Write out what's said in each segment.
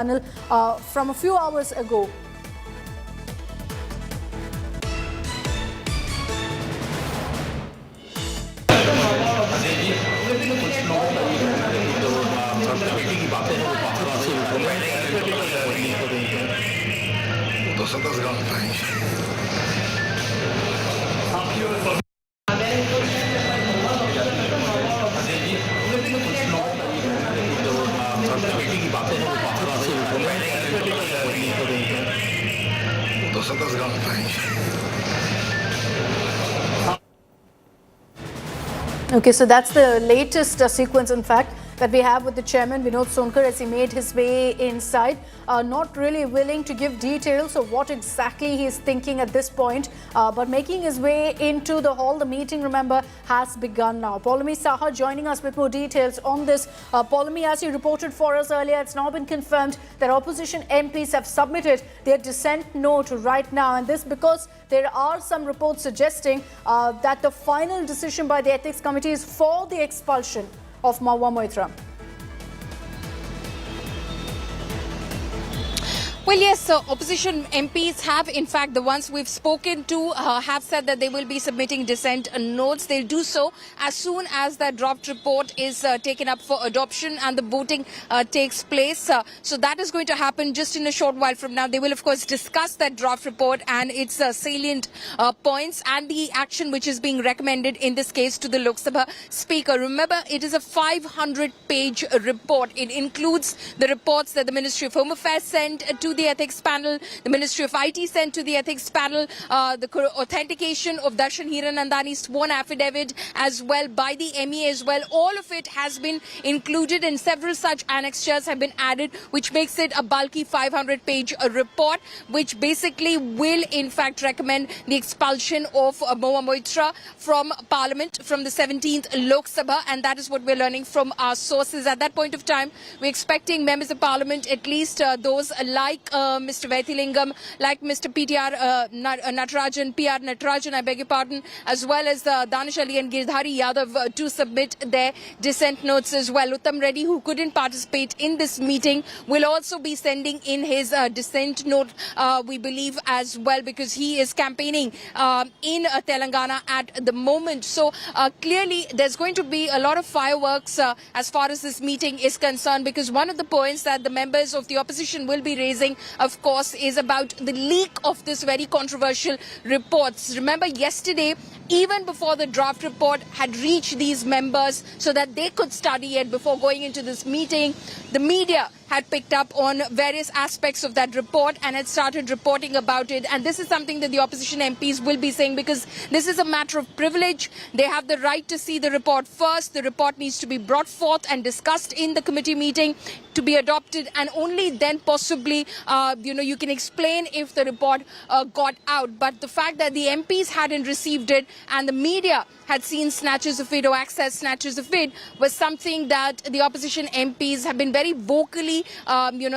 panel from a few hours ago. Okay, so that's the latest sequence, in fact, that we have with the chairman, Vinod Sonkar, as he made his way inside, not really willing to give details of what exactly he is thinking at this point, but making his way into the hall. The meeting, remember, has begun now. Paulami Saha joining us with more details on this. Paulami, as you reported for us earlier, it's now been confirmed that opposition MPs have submitted their dissent note right now, and this because there are some reports suggesting that the final decision by the Ethics Committee is for the expulsion of Mahua Moitra. Well, yes, opposition MPs have, in fact, the ones we've spoken to have said that they will be submitting dissent notes. They'll do so as soon as that draft report is taken up for adoption and the voting takes place. So that is going to happen just in a short while from now. They will, of course, discuss that draft report and its salient points and the action which is being recommended in this case to the Lok Sabha Speaker. Remember, it is a 500-page report. It includes the reports that the Ministry of Home Affairs sent to the ethics panel, the Ministry of IT sent to the ethics panel, the authentication of Darshan Hiranandani's sworn affidavit as well by the MEA as well. All of it has been included and several such annexures have been added, which makes it a bulky 500-page report, which basically will in fact recommend the expulsion of Mahua Moitra from Parliament from the 17th Lok Sabha, and that is what we're learning from our sources. At that point of time, we're expecting members of Parliament, at least those like Mr. Vaithilingam, like Mr. Natarajan, PR Natarajan, I beg your pardon, as well as Danish Ali and Girdhari Yadav to submit their dissent notes as well. Uttam Reddy, who couldn't participate in this meeting, will also be sending in his dissent note, we believe, as well, because he is campaigning in Telangana at the moment. So clearly there's going to be a lot of fireworks as far as this meeting is concerned, because one of the points that the members of the opposition will be raising, of course, is about the leak of this very controversial reports. Remember, yesterday, even before the draft report had reached these members so that they could study it before going into this meeting, the media had picked up on various aspects of that report and had started reporting about it. And this is something that the opposition MPs will be saying, because this is a matter of privilege. They have the right to see the report first. The report needs to be brought forth and discussed in the committee meeting to be adopted, and only then possibly, you can explain if the report got out. But the fact that the MPs hadn't received it and the media had seen snatches of it or accessed snatches of it was something that the opposition MPs have been very vocally,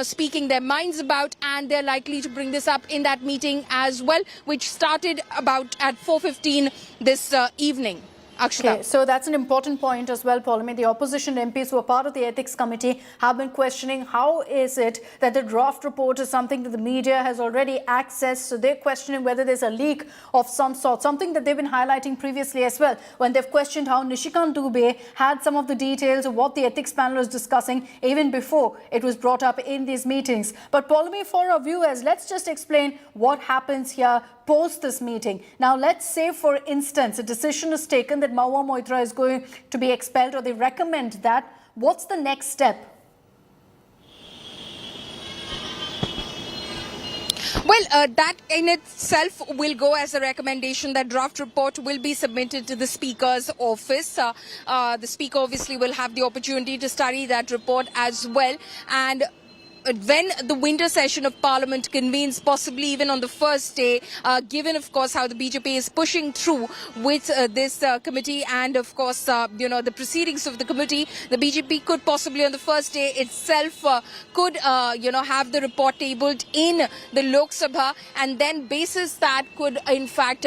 speaking their minds about, and they're likely to bring this up in that meeting as well, which started about at 4:15 this evening. Okay, so that's an important point as well, Paulami. The opposition MPs who are part of the Ethics Committee have been questioning how is it that the draft report is something that the media has already accessed. So they're questioning whether there's a leak of some sort, something that they've been highlighting previously as well, when they've questioned how Nishikant Dubey had some of the details of what the ethics panel was discussing even before it was brought up in these meetings. But Paulami, for our viewers, let's just explain what happens here post this meeting. Now, let's say, for instance, a decision is taken that Mahua Moitra is going to be expelled, or they recommend that. What's the next step? Well, that in itself will go as a recommendation. That draft report will be submitted to the Speaker's office. The Speaker obviously will have the opportunity to study that report as well. And when the winter session of Parliament convenes, possibly even on the first day, given, of course, how the BJP is pushing through with this committee and, of course, the proceedings of the committee, the BJP could possibly on the first day itself could, have the report tabled in the Lok Sabha, and then basis that could, in fact,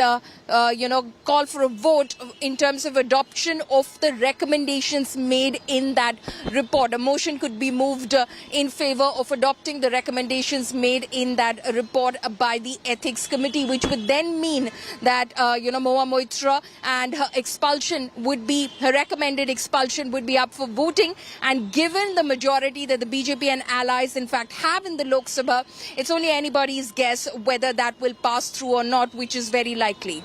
call for a vote in terms of adoption of the recommendations made in that report. A motion could be moved in favor of of adopting the recommendations made in that report by the Ethics Committee, which would then mean that, Mahua Moitra and her expulsion would be, her recommended expulsion would be up for voting. And given the majority that the BJP and allies, in fact, have in the Lok Sabha, it's only anybody's guess whether that will pass through or not, which is very likely.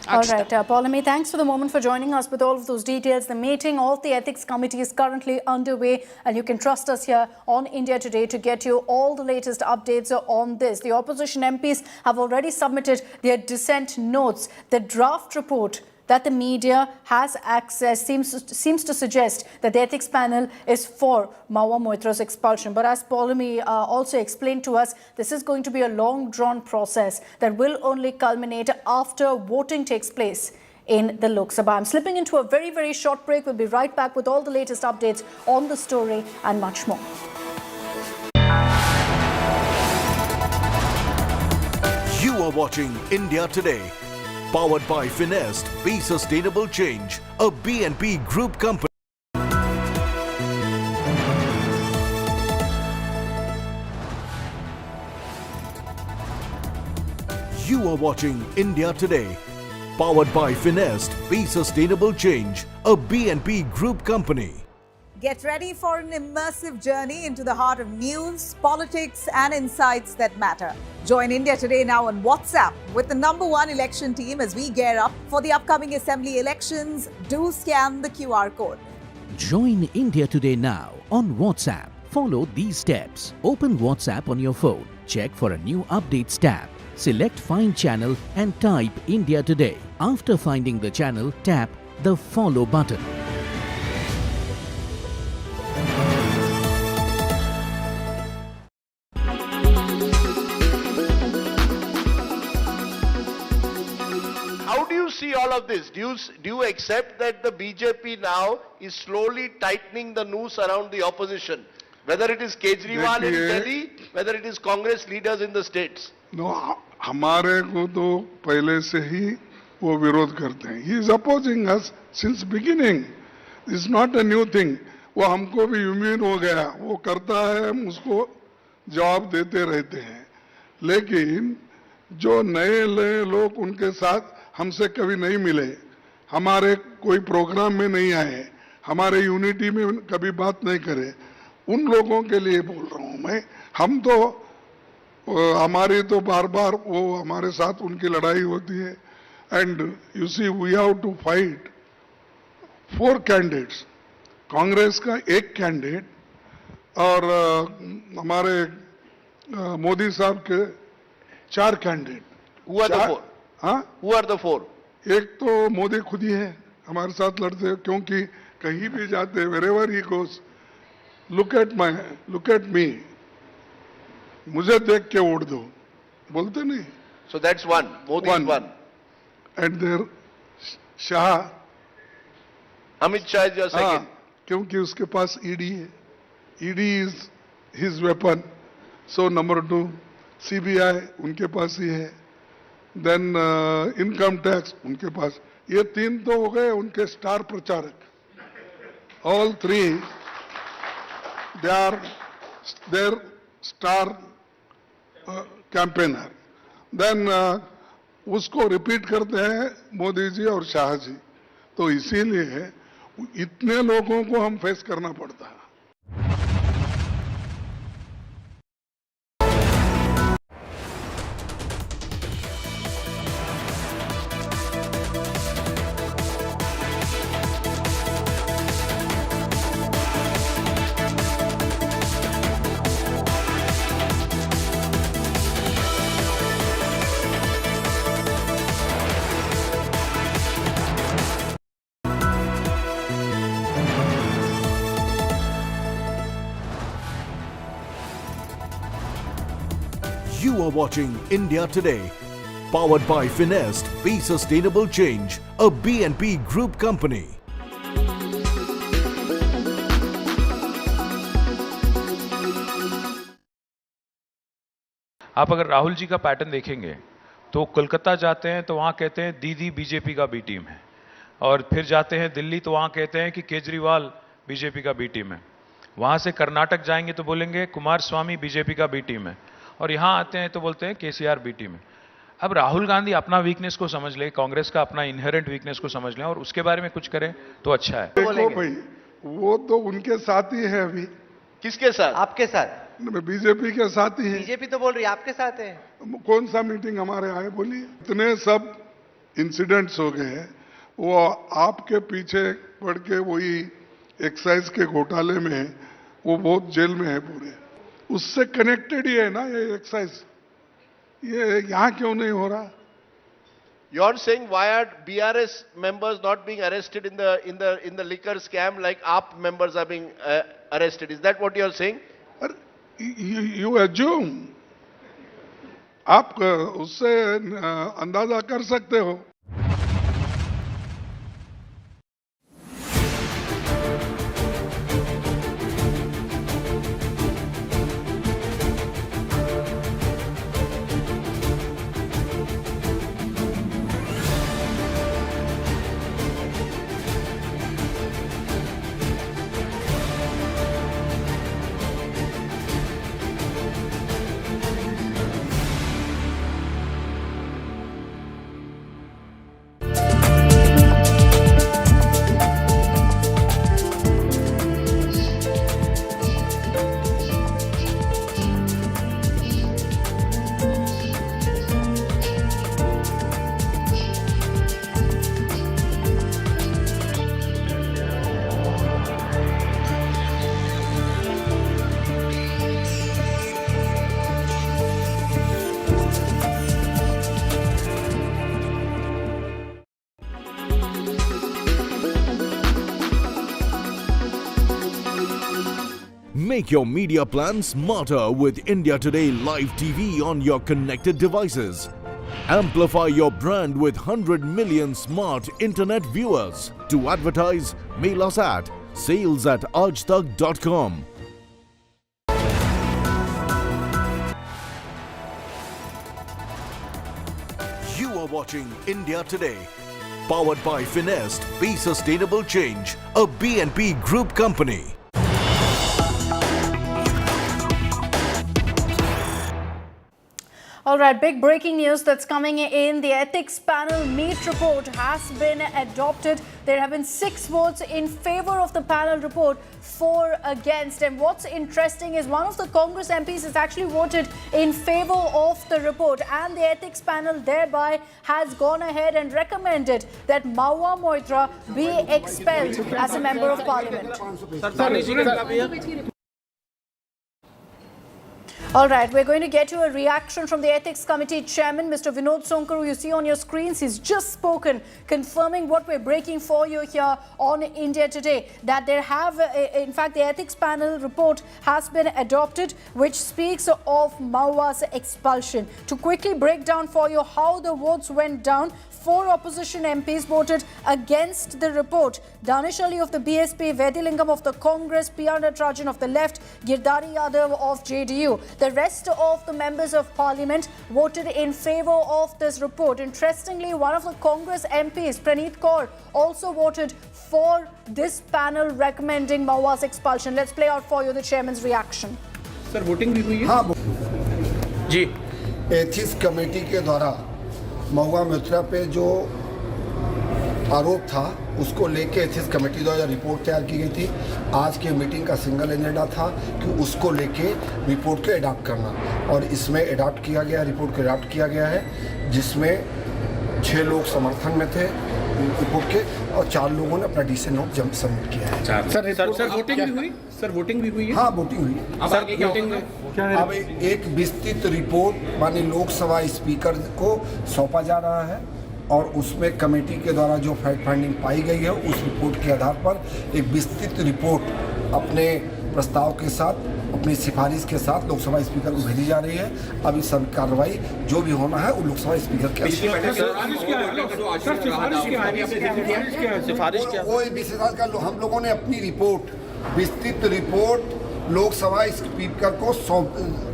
All right, Paulami, thanks for the moment for joining us with all of those details. The meeting of the Ethics Committee is currently underway, and you can trust us here on India Today to get you all the latest updates on this. The opposition MPs have already submitted their dissent notes. The draft report that the media has access seems to suggest that the ethics panel is for Mahua Moitra's expulsion. But as Paulami also explained to us, this is going to be a long drawn process that will only culminate after voting takes place in the Lok Sabha. I'm slipping into a very, very short break. We'll be right back with all the latest updates on the story and much more. You are watching India Today. Powered by Finest, Be Sustainable Change, a B&P Group company. You are watching India Today. Powered by Finest, Be Sustainable Change, a B&P Group company. Get ready for an immersive journey into the heart of news, politics and insights that matter. Join India Today now on WhatsApp with the #1 election team as we gear up for the upcoming assembly elections. Do scan the QR code. Join India Today now on WhatsApp. Follow these steps. Open WhatsApp on your phone. Check for a new updates tab. Select Find Channel and type India Today. After finding the channel, tap the Follow button. How do you see all of this? Do you accept that the BJP now is slowly tightening the noose around the opposition? Whether it is Kejriwal in Delhi, whether it is Congress leaders in the states? No, हमारे को तो पहले से ही वो विरोध करते हैं. He is opposing us since beginning. This is not a new thing. वो हमको भी इम्यून हो गया. वो करता है, हम उसको जवाब देते रहते हैं. लेकिन जो नए लोग उनके साथ हमसे कभी नहीं मिले, हमारे कोई प्रोग्राम में नहीं आए, हमारे यूनिटी में कभी बात नहीं करे, उन लोगों के लिए बोल रहा हूं मैं. हम तो हमारी तो बार बार वो हमारे साथ उनकी लड़ाई होती है. And you see we have to fight 4 candidates. Congress का 1 कैंडिडेट और हमारे मोदी साहब के 4 कैंडिडेट. Who are the 4? हाँ, Who are the 4? एक तो मोदी खुद ही है, हमारे साथ लड़ते हैं, क्योंकि कहीं भी जाते, wherever he goes, look at me, मुझे देख के वोट दो, बोलते नहीं. So that's one. Modi is one. And their Shah, Amit Shah is your second. क्योंकि उसके पास ईडी है. ED is his weapon. So number 2, CBI उनके पास ही है. देन इनकम टैक्स उनके पास. ये 3 तो हो गए उनके स्टार प्रचारक. All 3 they are their star campaigner. Then उसको रिपीट करते हैं मोदी जी और शाह जी. तो इसीलिए इतने लोगों को हम फेस करना पड़ता है. You are watching India Today. Powered by Finest, Be Sustainable Change, a B&P Group company. आप अगर राहुल जी का पैटर्न देखेंगे तो कोलकाता जाते हैं तो वहाँ कहते हैं दीदी बीजेपी का बी टीम है, और फिर जाते हैं दिल्ली तो वहाँ कहते हैं कि केजरीवाल बीजेपी का बी टीम है. वहां से कर्नाटक जाएंगे तो बोलेंगे कुमार स्वामी बीजेपी का बी टीम है, और यहां आते हैं तो बोलते हैं केसीआर बी टीम है। अब राहुल गांधी अपना वीकनेस को समझ ले, कांग्रेस का अपना इनहेरेंट वीकनेस को समझ लें और उसके बारे में कुछ करें तो अच्छा है। देखो भाई, वो तो उनके साथ ही है अभी। किसके साथ? आपके साथ? बीजेपी के साथ ही है। बीजेपी तो बोल रही है आपके साथ है। कौन सा मीटिंग हमारे आए बोलिए? इतने सब इंसिडेंट्स हो गए हैं, वो आपके पीछे पड़ के वही एक्साइज के घोटाले में वो बहुत जेल में है पूरे, उससे कनेक्टेड ही है ना ये एक्साइज। ये यहाँ क्यों नहीं हो रहा? You are saying why are BRS members not being arrested in the liquor scam like AAP members are being arrested? Is that what you are saying? You assume, आप उससे अंदाजा कर सकते हो। Make your media plan smarter with India Today Live TV on your connected devices. Amplify your brand with 100 million smart internet viewers. To advertise, mail us at sales@aajtak.com. You are watching India Today. Powered by Finest, Be Sustainable Change, a BNP Group company. All right, big breaking news that's coming in. The ethics panel meet report has been adopted. There have been 6 votes in favor of the panel report, 4 against. And what's interesting is one of the Congress MPs has actually voted in favor of the report, and the ethics panel thereby has gone ahead and recommended that Mahua Moitra be expelled as a member of parliament. All right, we're going to get you a reaction from the Ethics Committee Chairman, Mr. Vinod Sonkar, who you see on your screens. He's just spoken, confirming what we're breaking for you here on India Today, that there have, in fact, the Ethics Panel report has been adopted, which speaks of Mahua's expulsion. To quickly break down for you how the votes went down, 4 opposition MPs voted against the report. Danish Ali of the BSP, Vedilingam of the Congress, P.R. Natarajan of the left, Girdhari Yadav of JDU. The rest of the members of parliament voted in favor of this report. Interestingly, one of the Congress MPs, Praneeth Kaur, also voted for this panel recommending Mahua's expulsion. Let's play out for you the chairman's reaction. Sir, voting भी हुई है? हाँ जी। Ethics committee के द्वारा महुआ मोइत्रा पे जो आरोप था उसको लेके एथिक्स कमेटी द्वारा रिपोर्ट तैयार की गई थी। आज के मीटिंग का सिंगल एजेंडा था कि उसको लेके रिपोर्ट को अडॉप्ट करना, और इसमें अडॉप्ट किया गया, रिपोर्ट को अडॉप्ट किया गया है, जिसमें 6 लोग समर्थन में थे रिपोर्ट के और 4 लोगों ने अपना डिसीजन नोट जम सबमिट किया है। सर वोटिंग भी हुई? सर वोटिंग भी हुई है? हाँ, वोटिंग हुई है। अब एक विस्तृत रिपोर्ट माननीय लोकसभा स्पीकर को सौंपा जा रहा है, और उसमें कमेटी के द्वारा जो फैक्ट फाइंडिंग पाई गई है उस रिपोर्ट के आधार पर एक विस्तृत रिपोर्ट अपने प्रस्ताव के साथ, अपनी सिफारिश के साथ लोकसभा स्पीकर को भेजी जा रही है। अब इस सब कार्रवाई जो भी होना है वो लोकसभा स्पीकर के हम लोगों ने अपनी रिपोर्ट, विस्तृत रिपोर्ट लोकसभा स्पीकर को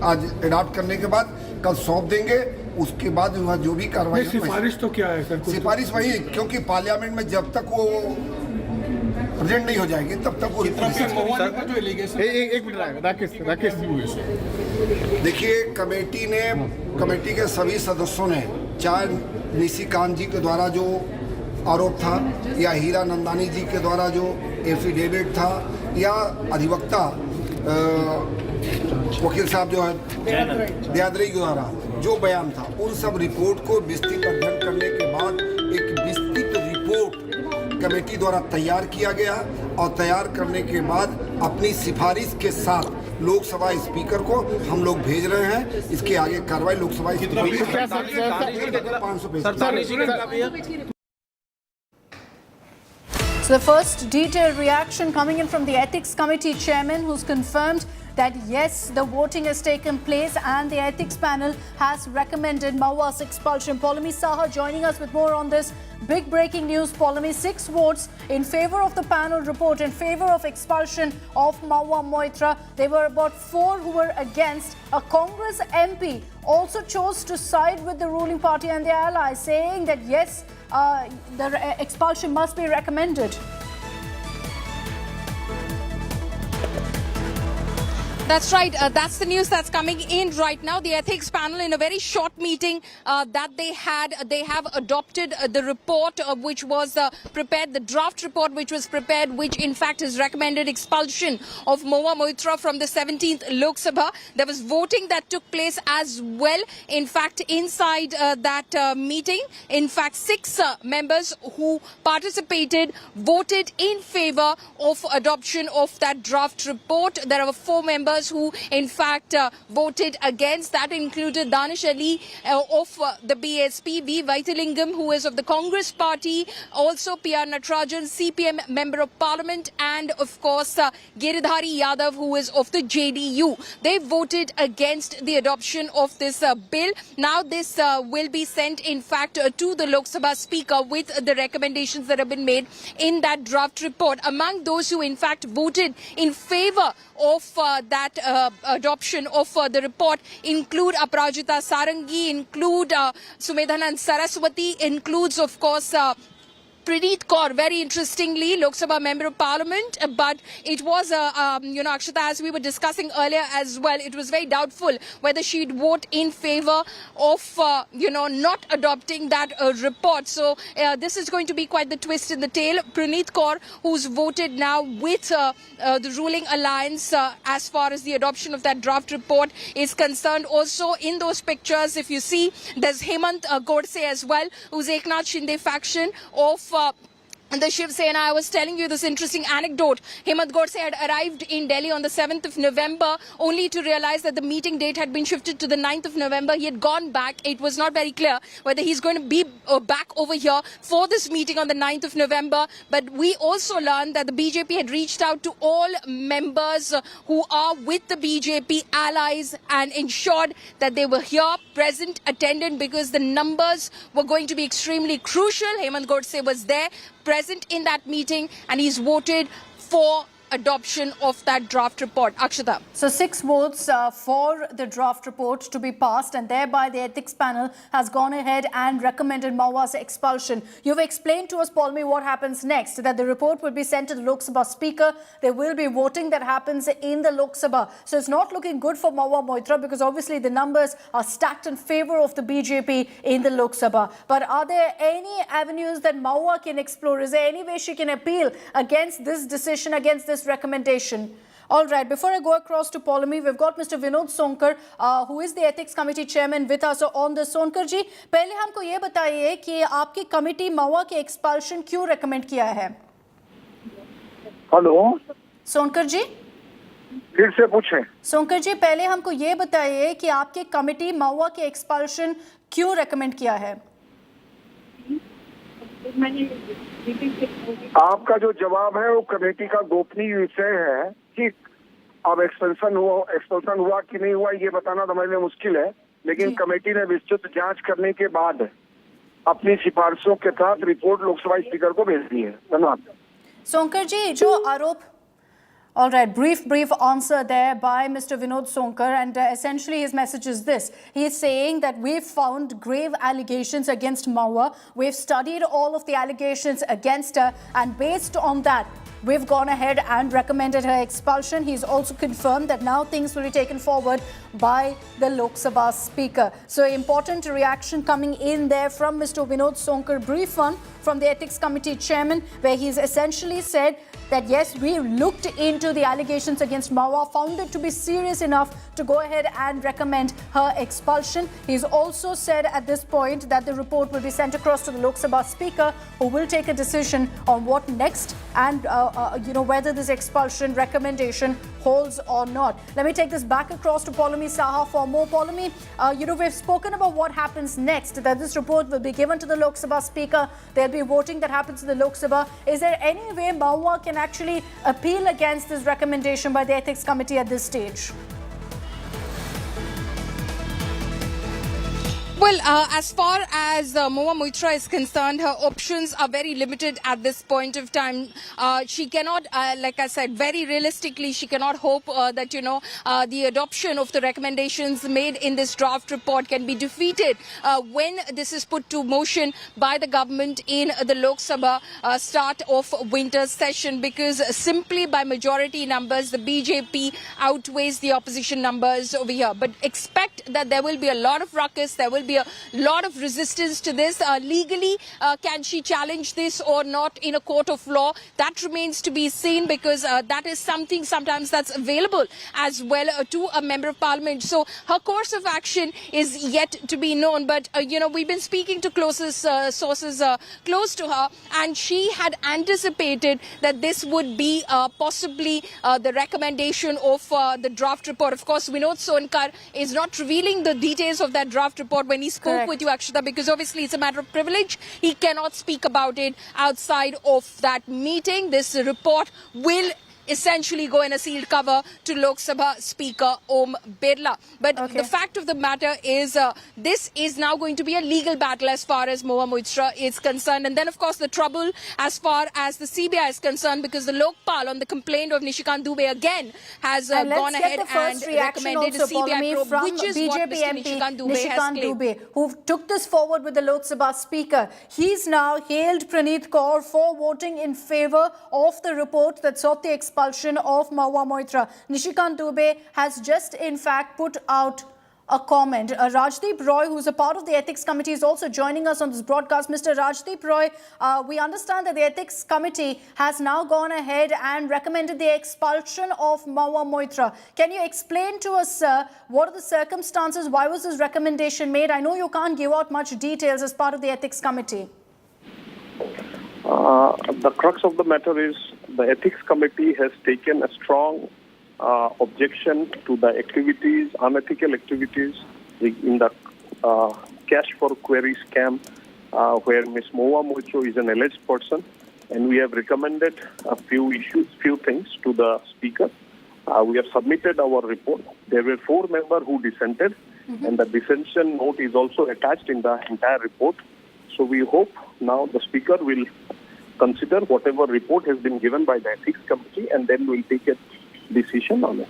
आज अडॉप्ट करने के बाद कल सौंप देंगे। उसके बाद जो भी कार्रवाई, सिफारिश तो क्या है सर? सिफारिश वही, क्योंकि पार्लियामेंट में जब तक वो प्रेजेंट नहीं हो जाएगी तब तक वो एक मिनट राकेश देखिए, कमेटी के सभी सदस्यों ने, चाहे निशिकांत जी के द्वारा जो आरोप था या हीरा नंदानी जी के द्वारा जो एफिडेविट था या अधिवक्ता वकील साहब जो है दयादरी के द्वारा जो बयान था, उन सब रिपोर्ट को विस्तृत अध्ययन करने के बाद एक विस्तृत रिपोर्ट कमेटी द्वारा तैयार किया गया और तैयार करने के बाद अपनी सिफारिश के साथ लोकसभा स्पीकर को हम लोग भेज रहे हैं। इसके आगे कार्रवाई Lok Sabha speaker 500 page. So the first detailed reaction coming in from the Ethics Committee chairman, who's confirmed that yes, the voting has taken place and the ethics panel has recommended Mahua's expulsion. Paulami Saha joining us with more on this. Big breaking news, Paulami, 6 votes in favor of the panel report, in favor of expulsion of Mahua Moitra. There were about 4 who were against. A Congress MP also chose to side with the ruling party and their allies, saying that yes, the expulsion must be recommended. That's right. That's the news that's coming in right now. The ethics panel, in a very short meeting that they have adopted the report which was prepared, the draft report which was prepared, which in fact has recommended expulsion of Mahua Moitra from the 17th Lok Sabha. There was voting that took place as well. In fact, inside that meeting, in fact, 6 members who participated voted in favor of adoption of that draft report. There are 4 members who in fact voted against. That included Danish Ali of the BSP, V. Vaithalingam, who is of the Congress party, also P.R. Natarajan, CPM member of parliament, and of course Giridhari Yadav, who is of the JDU. They voted against the adoption of this bill. Now this will be sent in fact to the Lok Sabha Speaker with the recommendations that have been made in that draft report. Among those who in fact voted in favor of that adoption of the report include Aparajita Sarangi, include Sumedhanand Saraswati, includes of course Praneet Kaur, very interestingly, Lok Sabha Member of Parliament, but it was, Akshata, as we were discussing earlier as well, it was very doubtful whether she'd vote in favor of, not adopting that report. So this is going to be quite the twist in the tail. Praneet Kaur, who's voted now with the ruling alliance as far as the adoption of that draft report is concerned. Also in those pictures, if you see, there's Hemant Godse as well, who's Eknath Shinde faction of the Shiv Sena. I was telling you this interesting anecdote. Hemant Godse had arrived in Delhi on the 7th of November only to realize that the meeting date had been shifted to the 9th of November. He had gone back. It was not very clear whether he's going to be back over here for this meeting on the 9th of November. But we also learned that the BJP had reached out to all members who are with the BJP allies and ensured that they were here, present, attendant, because the numbers were going to be extremely crucial. Hemant Godse was there, present in that meeting, and he's voted for adoption of that draft report. Akshata. So 6 votes for the draft report to be passed, and thereby the ethics panel has gone ahead and recommended Mahua's expulsion. You've explained to us, Paulami, what happens next, that the report will be sent to the Lok Sabha Speaker. There will be voting that happens in the Lok Sabha. So it's not looking good for Mahua Moitra, because obviously the numbers are stacked in favor of the BJP in the Lok Sabha. But are there any avenues that Mahua can explore? Is there any way she can appeal against this decision, against this recommendation? All right, before I go across to Paulami, we've got Mr. Vinod Sonkar, who is the Ethics Committee Chairman, with us on the. Sonkar जी, पहले हमको ये बताइए कि आपकी committee महुआ के expulsion क्यों recommend किया है? हेलो सोनकर जी, फिर से पूछें। सोनकर जी, पहले हमको ये बताइए कि आपकी कमेटी महुआ के एक्सपल्शन क्यों रेकमेंड किया है? आपका जो जवाब है वो कमेटी का गोपनीय विषय है कि अब एक्सपेल्सन हुआ कि नहीं हुआ ये बताना तो हमारे लिए मुश्किल है, लेकिन कमेटी ने विस्तृत जांच करने के बाद अपनी सिफारिशों के साथ रिपोर्ट लोकसभा स्पीकर को भेज दी है। धन्यवाद। सोनकर जी, जो आरोप All right, brief answer there by Mr. Vinod Sonkar, and essentially his message is this. He is saying that we've found grave allegations against Mahua. We've studied all of the allegations against her, and based on that, we've gone ahead and recommended her expulsion. He's also confirmed that now things will be taken forward by the Lok Sabha Speaker. So important reaction coming in there from Mr. Vinod Sonkar. Brief one from the Ethics Committee Chairman, where he's essentially said that yes, we looked into the allegations against Mahua, found it to be serious enough to go ahead and recommend her expulsion. He's also said at this point that the report will be sent across to the Lok Sabha Speaker, who will take a decision on what next and whether this expulsion recommendation holds or not. Let me take this back across to Polami Saha for more. Polami, we've spoken about what happens next, that this report will be given to the Lok Sabha Speaker. There'll be voting that happens in the Lok Sabha. Is there any way Mahua can actually appeal against this recommendation by the Ethics Committee at this stage? Well, as far as Mahua Moitra is concerned, her options are very limited at this point of time. She cannot, like I said, very realistically, she cannot hope that, the adoption of the recommendations made in this draft report can be defeated when this is put to motion by the government in the Lok Sabha start of winter session, because simply by majority numbers, the BJP outweighs the opposition numbers over here. But expect that there will be a lot of ruckus, there will be a lot of resistance to this. Legally, can she challenge this or not in a court of law? That remains to be seen, because that is something sometimes that's available as well to a member of parliament. So her course of action is yet to be known. But, we've been speaking to closest sources close to her, and she had anticipated that this would be possibly the recommendation of the draft report. Of course, Vinod Sonkar is not revealing the details of that draft report when he spoke with you, Akshita, because obviously it's a matter of privilege. He cannot speak about it outside of that meeting. This report will essentially go in a sealed cover to Lok Sabha Speaker Om Birla. But the fact of the matter is this is now going to be a legal battle as far as Mahua Moitra is concerned. And then, of course, the trouble as far as the CBI is concerned, because the Lokpal on the complaint of Nishikant Dubey again has gone ahead and recommended a CBI probe, which is what Mr. Nishikant Dubey has claimed. Who took this forward with the Lok Sabha Speaker. He's now hailed Praneeth Kaur for voting in favour of the report that sought the expulsion of Mahua Moitra. Nishikant Dubey has just in fact put out a comment. Rajdeep Roy, who's a part of the Ethics Committee, is also joining us on this broadcast. Mr. Rajdeep Roy, we understand that the Ethics Committee has now gone ahead and recommended the expulsion of Mahua Moitra. Can you explain to us, sir, what are the circumstances? Why was this recommendation made? I know you can't give out much details as part of the Ethics Committee. The crux of the matter is the Ethics Committee has taken a strong objection to the activities, unethical activities in the cash for query scam, where Ms. Mahua Moitra is an alleged person, and we have recommended a few things to the Speaker. We have submitted our report. There were 4 members who dissented, and the dissension note is also attached in the entire report. So we hope now the Speaker will consider whatever report has been given by the Ethics Committee, and then we'll take a decision on it.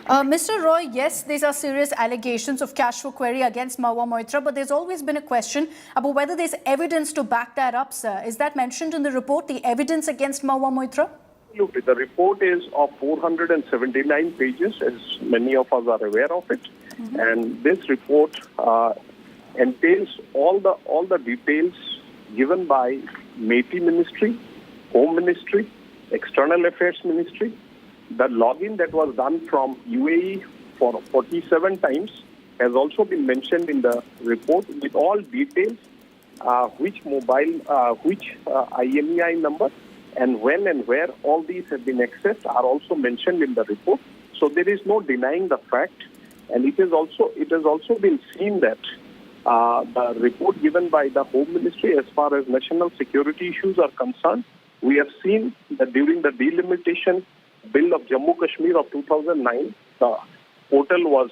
Mr. Roy, yes, these are serious allegations of cash for query against Mahua Moitra, but there's always been a question about whether there's evidence to back that up, sir. Is that mentioned in the report, the evidence against Mahua Moitra? Absolutely. The report is of 479 pages, as many of us are aware of it. And this report entails all the details given by Meiti Ministry, Home Ministry, External Affairs Ministry. The login that was done from UAE for 47 times has also been mentioned in the report with all details, which IMEI number and when and where all these have been accessed are also mentioned in the report. So there is no denying the fact, and it has also been seen that the report given by the Home Ministry as far as national security issues are concerned, we have seen that during the delimitation bill of Jammu Kashmir of 2009, the portal was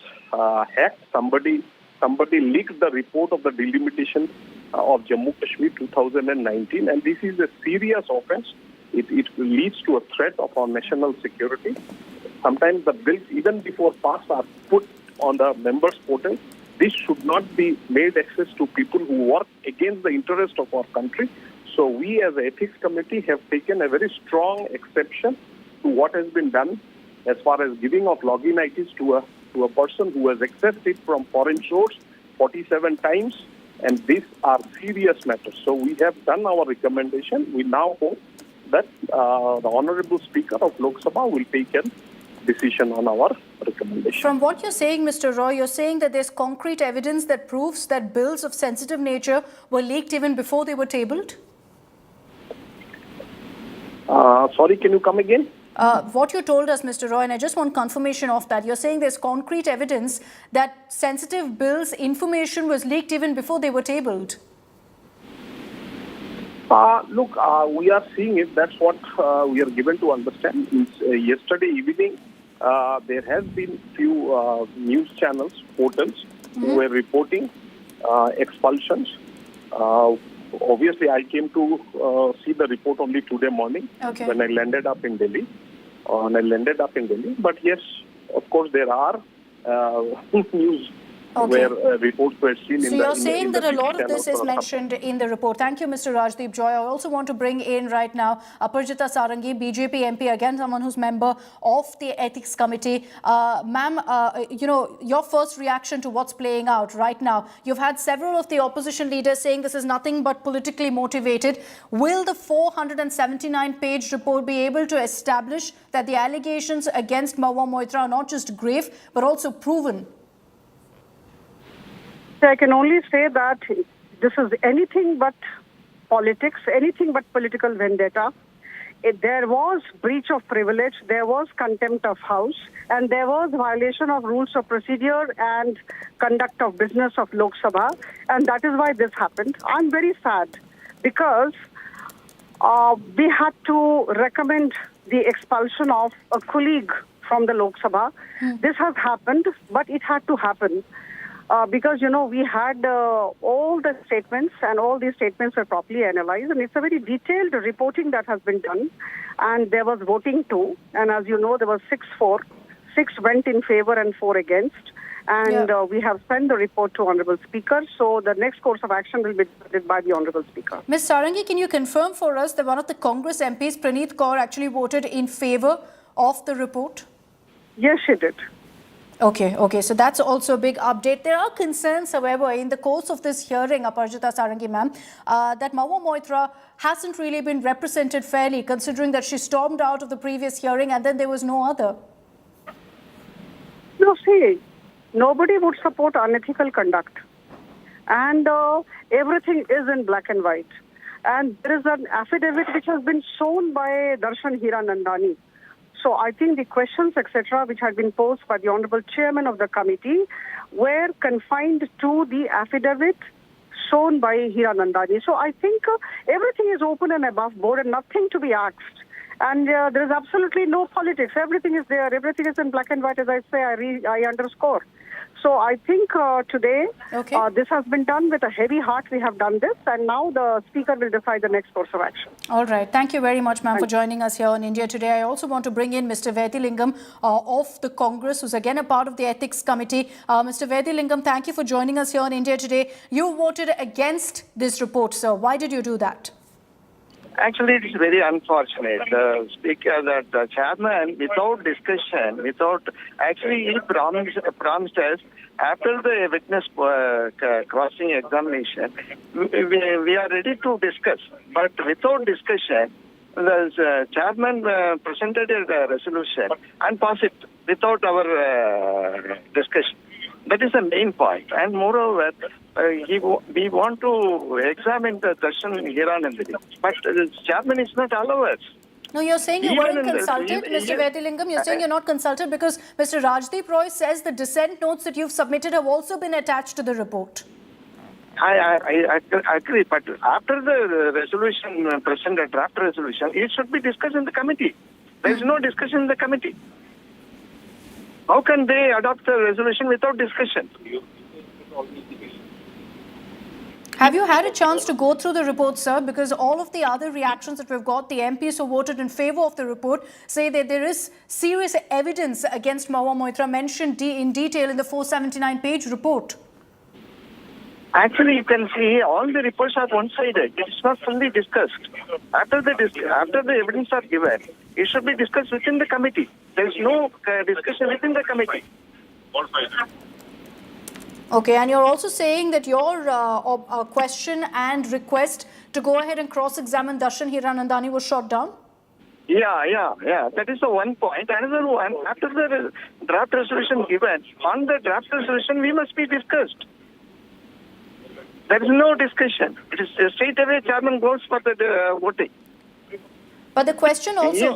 hacked. Somebody leaked the report of the delimitation of Jammu Kashmir 2019, and this is a serious offense. it leads to a threat of our national security. Sometimes the bills, even before passed, are put on the members' portal. This should not be made access to people who work against the interest of our country. So we as the Ethics Committee have taken a very strong exception to what has been done as far as giving of login IDs to a person who has accessed it from foreign source 47 times, and these are serious matters. So we have done our recommendation. We now hope that the Honorable Speaker of Lok Sabha will take a decision on our recommendation. From what you're saying, Mr. Roy, you're saying that there's concrete evidence that proves that bills of sensitive nature were leaked even before they were tabled? Sorry, can you come again? What you told us, Mr. Roy, and I just want confirmation of that. You're saying there's concrete evidence that sensitive bills information was leaked even before they were tabled. Look, we are seeing it. That's what we are given to understand. Yesterday evening, there has been few news channels, portals, who were reporting expulsions. Obviously, I came to see the report only today morning when I landed up in Delhi. But yes, of course, there are news where reports were seen so in the... you're saying that a lot of this is mentioned in the report. Thank you, Mr. Rajdeep Joy. I also want to bring in right now Aparajita Sarangi, BJP MP, again someone who's member of the Ethics Committee. Ma'am, your first reaction to what's playing out right now. You've had several of the opposition leaders saying this is nothing but politically motivated. Will the 479-page report be able to establish that the allegations against Mahua Moitra are not just grave, but also proven? I can only say that this is anything but politics, anything but political vendetta. There was breach of privilege, there was contempt of house, and there was violation of rules of procedure and conduct of business of Lok Sabha, and that is why this happened. I'm very sad because we had to recommend the expulsion of a colleague from the Lok Sabha. This has happened, but it had to happen. Because, we had all the statements, and all these statements were properly analyzed, and it's a very detailed reporting that has been done, and there was voting too, and as you know, there was 6-4, 6 went in favor and 4 against, and we have sent the report to Honorable Speaker, so the next course of action will be decided by the Honorable Speaker. Ms. Sarangi, can you confirm for us that one of the Congress MPs, Praneeth Kaur, actually voted in favor of the report? Yes, she did. Okay, so that's also a big update. There are concerns, however, in the course of this hearing, Aparajita Sarangi ma'am, that Mahua Moitra hasn't really been represented fairly, considering that she stormed out of the previous hearing and then there was no other. No, see, nobody would support unethical conduct. And everything is in black and white. And there is an affidavit which has been shown by Darshan Hiranandani. So I think the questions, etc., which had been posed by the Honorable Chairman of the committee were confined to the affidavit shown by Hiranandani. So I think everything is open and above board and nothing to be asked. And there is absolutely no politics. Everything is there. Everything is in black and white, as I say, I underscore. So I think today this has been done with a heavy heart. We have done this, and now the Speaker will decide the next course of action. All right. Thank you very much, ma'am, for joining us here on India Today. I also want to bring in Mr. Vaidilingam of the Congress, who's again a part of the Ethics Committee. Mr. Vaidilingam, thank you for joining us here on India Today. You voted against this report, sir. Why did you do that? Actually, it is very unfortunate. The Speaker, the Chairman, without discussion, actually he promised us after the witness crossing examination, we are ready to discuss. But without discussion, the Chairman presented a resolution and passed it without our discussion. That is the main point. And moreover, we want to examine the Darshan Hiranandani, but the Chairman is not allowed us. No, you're saying you weren't consulted, Mr. Vaidilingam. You're saying you're not consulted because Mr. Rajdeep Roy says the dissent notes that you've submitted have also been attached to the report. I agree, but after the resolution, presented draft resolution, it should be discussed in the committee. There is no discussion in the committee. How can they adopt the resolution without discussion? Have you had a chance to go through the report, sir? Because all of the other reactions that we've got, the MPs who voted in favor of the report say that there is serious evidence against Mahua Moitra mentioned in detail in the 479-page report. Actually, you can see all the reports are one-sided. It's not fully discussed. After the evidence are given, it should be discussed within the committee. There is no discussion within the committee. Okay, and you're also saying that your question and request to go ahead and cross-examine Darshan Hiranandani was shot down? Yeah. That is the one point. Another one, after the draft resolution given, on the draft resolution, we must be discussed. There is no discussion. It is straight away chairman goes for the voting. But the question also,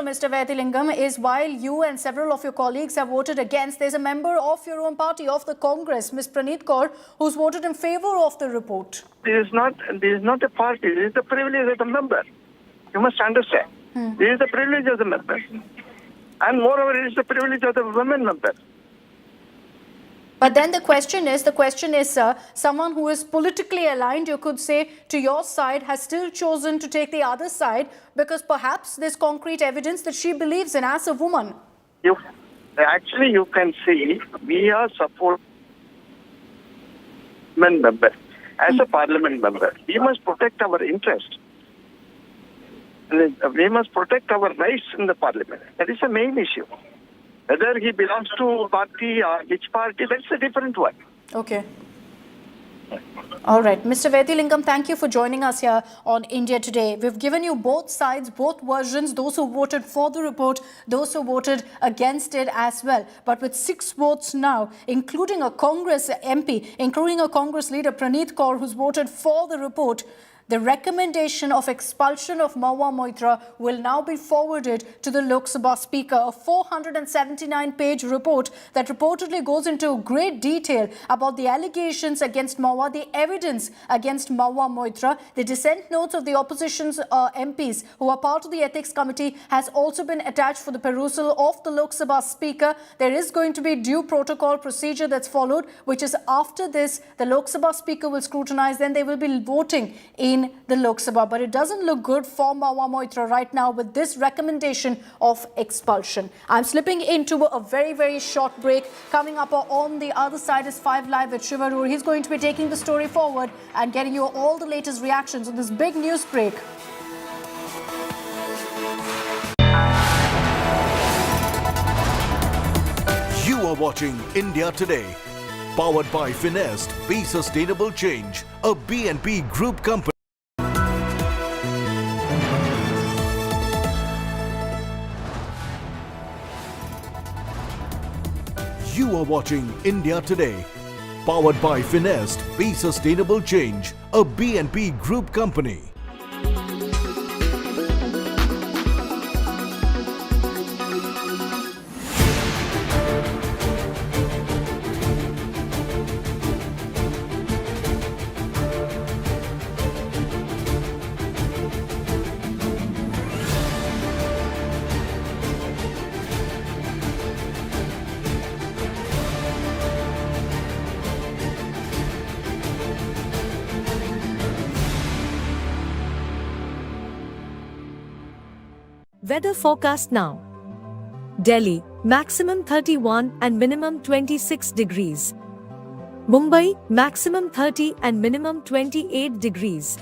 Mr. Vaidilingam, is while you and several of your colleagues have voted against, there's a member of your own party, of the Congress, Ms. Praneeth Kaur, who's voted in favor of the report. This is not a party. This is the privilege of the member. You must understand. This is the privilege of the member. And moreover, it is the privilege of the women member. But then the question is, sir, someone who is politically aligned, you could say, to your side, has still chosen to take the other side because perhaps there's concrete evidence that she believes in as a woman. You can see we are support member as a parliament member. We must protect our interest. We must protect our rights in the parliament. That is the main issue. Whether he belongs to party or which party, that's a different one. Okay. All right. Mr. Vaidilingam, thank you for joining us here on India Today. We've given you both sides, both versions, those who voted for the report, those who voted against it as well. But with 6 votes now, including a Congress MP, including a Congress leader, Praneeth Kaur, who's voted for the report, the recommendation of expulsion of Mahua Moitra will now be forwarded to the Lok Sabha Speaker. A 479-page report that reportedly goes into great detail about the allegations against Mahua, the evidence against Mahua Moitra. The dissent notes of the opposition's MPs who are part of the Ethics Committee has also been attached for the perusal of the Lok Sabha Speaker. There is going to be due protocol procedure that's followed, which is after this, the Lok Sabha Speaker will scrutinize, then they will be voting in the Lok Sabha. But it doesn't look good for Mahua Moitra right now with this recommendation of expulsion. I'm slipping into a very, very short break. Coming up on the other side is 5 Live with Shivarur. He's going to be taking the story forward and getting you all the latest reactions on this big news break. You are watching India Today, powered by Finest, Be Sustainable Change, a BNP Group company. You are watching India Today, powered by Finest, Be Sustainable Change, a BNP Group company. Weather forecast now. Delhi, maximum 31 and minimum 26 degrees. Mumbai, maximum 30 and minimum 28 degrees.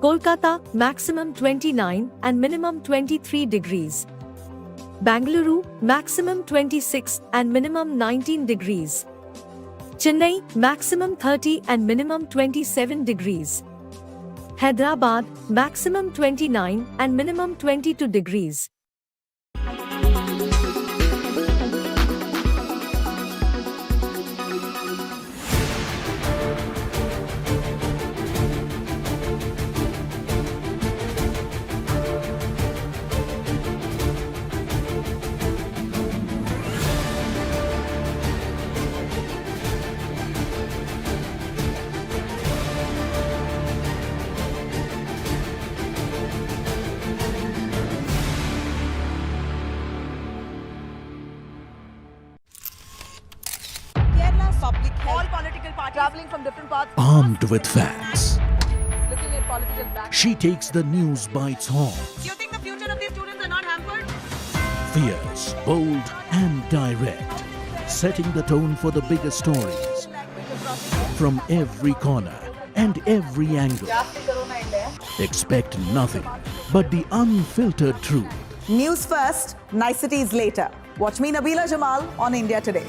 Kolkata, maximum 29 and minimum 23 degrees. Bangalore, maximum 26 and minimum 19 degrees. Chennai, maximum 30 and minimum 27 degrees. Hyderabad, maximum 29 and minimum 22 degrees. public health. All political parties traveling from different parts. Armed with facts, Looking at political back. she takes the news by its horns. Do you think the future of these students are not hampered? Fierce, bold, and direct, setting the tone for the biggest stories from every corner and every angle. Expect nothing but the unfiltered truth. News first, niceties later. Watch me, Nabila Jamal, on India Today.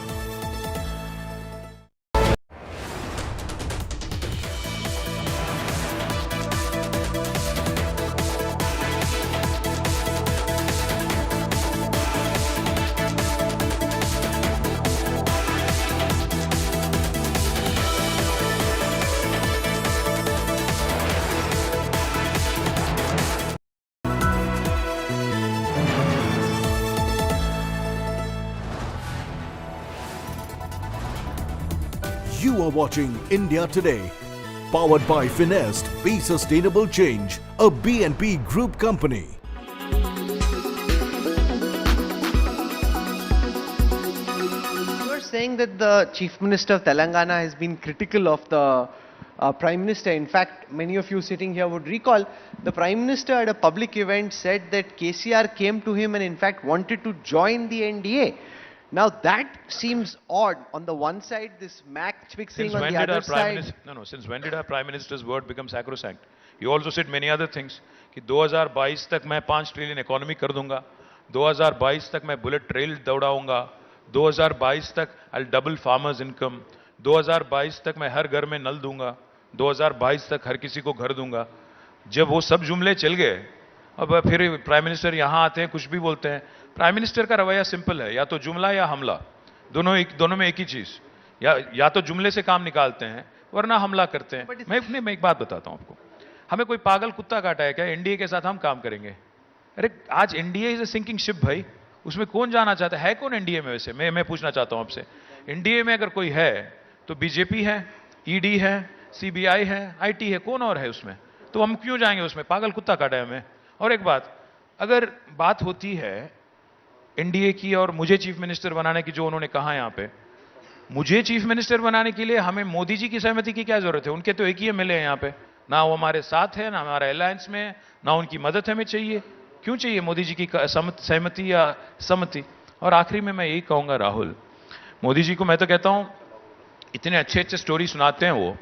You are watching India Today, powered by Finest, Be Sustainable Change, a B&P Group company. You are saying that the Chief Minister of Telangana has been critical of the Prime Minister. In fact, many of you sitting here would recall the Prime Minister at a public event said that KCR came to him and in fact wanted to join the NDA. Now that seems odd. On the one side, this match fixing, on the other side. Since when did our Prime Minister's word become sacrosanct? He also said many other things. कि 2022 तक मैं 5 trillion economy कर दूंगा, 2022 तक मैं bullet trail दौड़ाऊंगा, 2022 तक I'll double farmers income, 2022 तक मैं हर घर में नल दूंगा, 2022 तक हर किसी को घर दूंगा. जब वो सब जुमले चल गए, अब फिर प्राइम मिनिस्टर यहाँ आते हैं, कुछ भी बोलते हैं. प्राइम मिनिस्टर का रवैया सिंपल है, या तो जुमला या हमला, दोनों में एक ही चीज. या तो जुमले से काम निकालते हैं वरना हमला करते हैं. मैं एक बात बताता हूं आपको. हमें कोई पागल कुत्ता काटा है क्या? एनडीए के साथ हम काम करेंगे. अरे आज NDA is a sinking ship भाई, उसमें कौन जाना चाहता है? कौन एनडीए में? वैसे मैं पूछना चाहता हूं आपसे, एनडीए में अगर कोई है तो बीजेपी है, ईडी है, सीबीआई है, आईटी है, कौन और है उसमें? तो हम क्यों जाएंगे उसमें? पागल कुत्ता काटा है हमें. और एक बात, अगर बात होती है एनडीए की और मुझे चीफ मिनिस्टर बनाने की, जो उन्होंने कहा यहां पे, मुझे चीफ मिनिस्टर बनाने के लिए हमें मोदी जी की सहमति की क्या जरूरत है? उनके तो एक ही एमएलए हैं यहां पे, ना वो हमारे साथ है, ना हमारा अलायंस में है, ना उनकी मदद हमें चाहिए. क्यों चाहिए मोदी जी की सहमति या सम्मति? और आखिरी में मैं यही कहूंगा, राहुल, मोदी जी को मैं तो कहता हूं, इतने अच्छे अच्छे स्टोरी सुनाते हैं वो,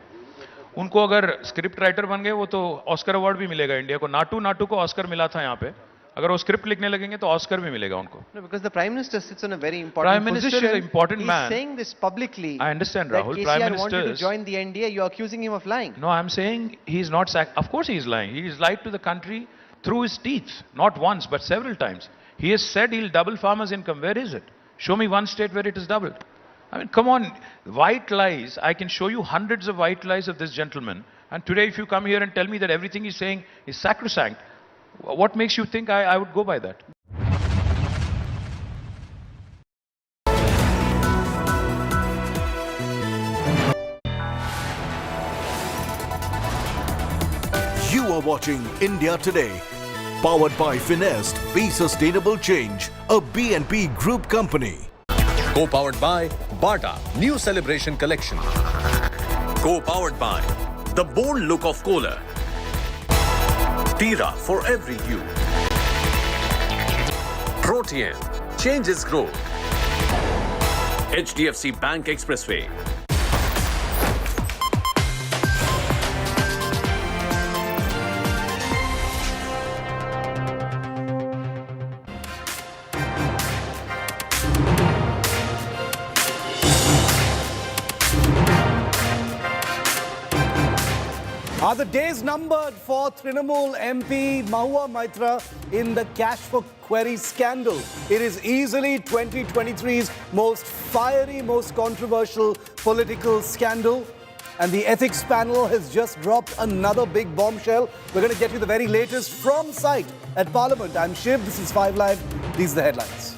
उनको अगर स्क्रिप्ट राइटर बन गए वो तो ऑस्कर अवार्ड भी मिलेगा इंडिया को. नाटू को ऑस्कर मिला था यहाँ पे. अगर वो स्क्रिप्ट लिखने लगेंगे तो ऑस्कर भी मिलेगा उनको. No, because the Prime Minister sits on a very important Prime Minister position. is an important man. He's saying this publicly. I understand, that Rahul. KCR Prime Minister wanted to join the NDA. You're accusing him of lying. No, I'm saying he's not of course he's lying. He's lied to the country through his teeth, not once but several times. He has said he'll double farmers' income. Where is it? Show me one state where it is doubled. I mean, come on, white lies. I can show you hundreds of white lies of this gentleman. And today, if you come here and tell me that everything he's saying is sacrosanct, what makes you think I would go by that? You are watching India Today, powered by Finest, Be Sustainable Change, a B&P Group company. Co-powered by Bata, new celebration collection. Co-powered by the bold look of Kohler. Tira for every hue. Protein changes growth. HDFC Bank Expressway. Are the days numbered for Trinamool MP Mahua Moitra in the cash for query scandal? It is easily 2023's most fiery, most controversial political scandal. And the ethics panel has just dropped another big bombshell. We're going to get you the very latest from site at Parliament. I'm Shiv, this is 5 Live. These are the headlines.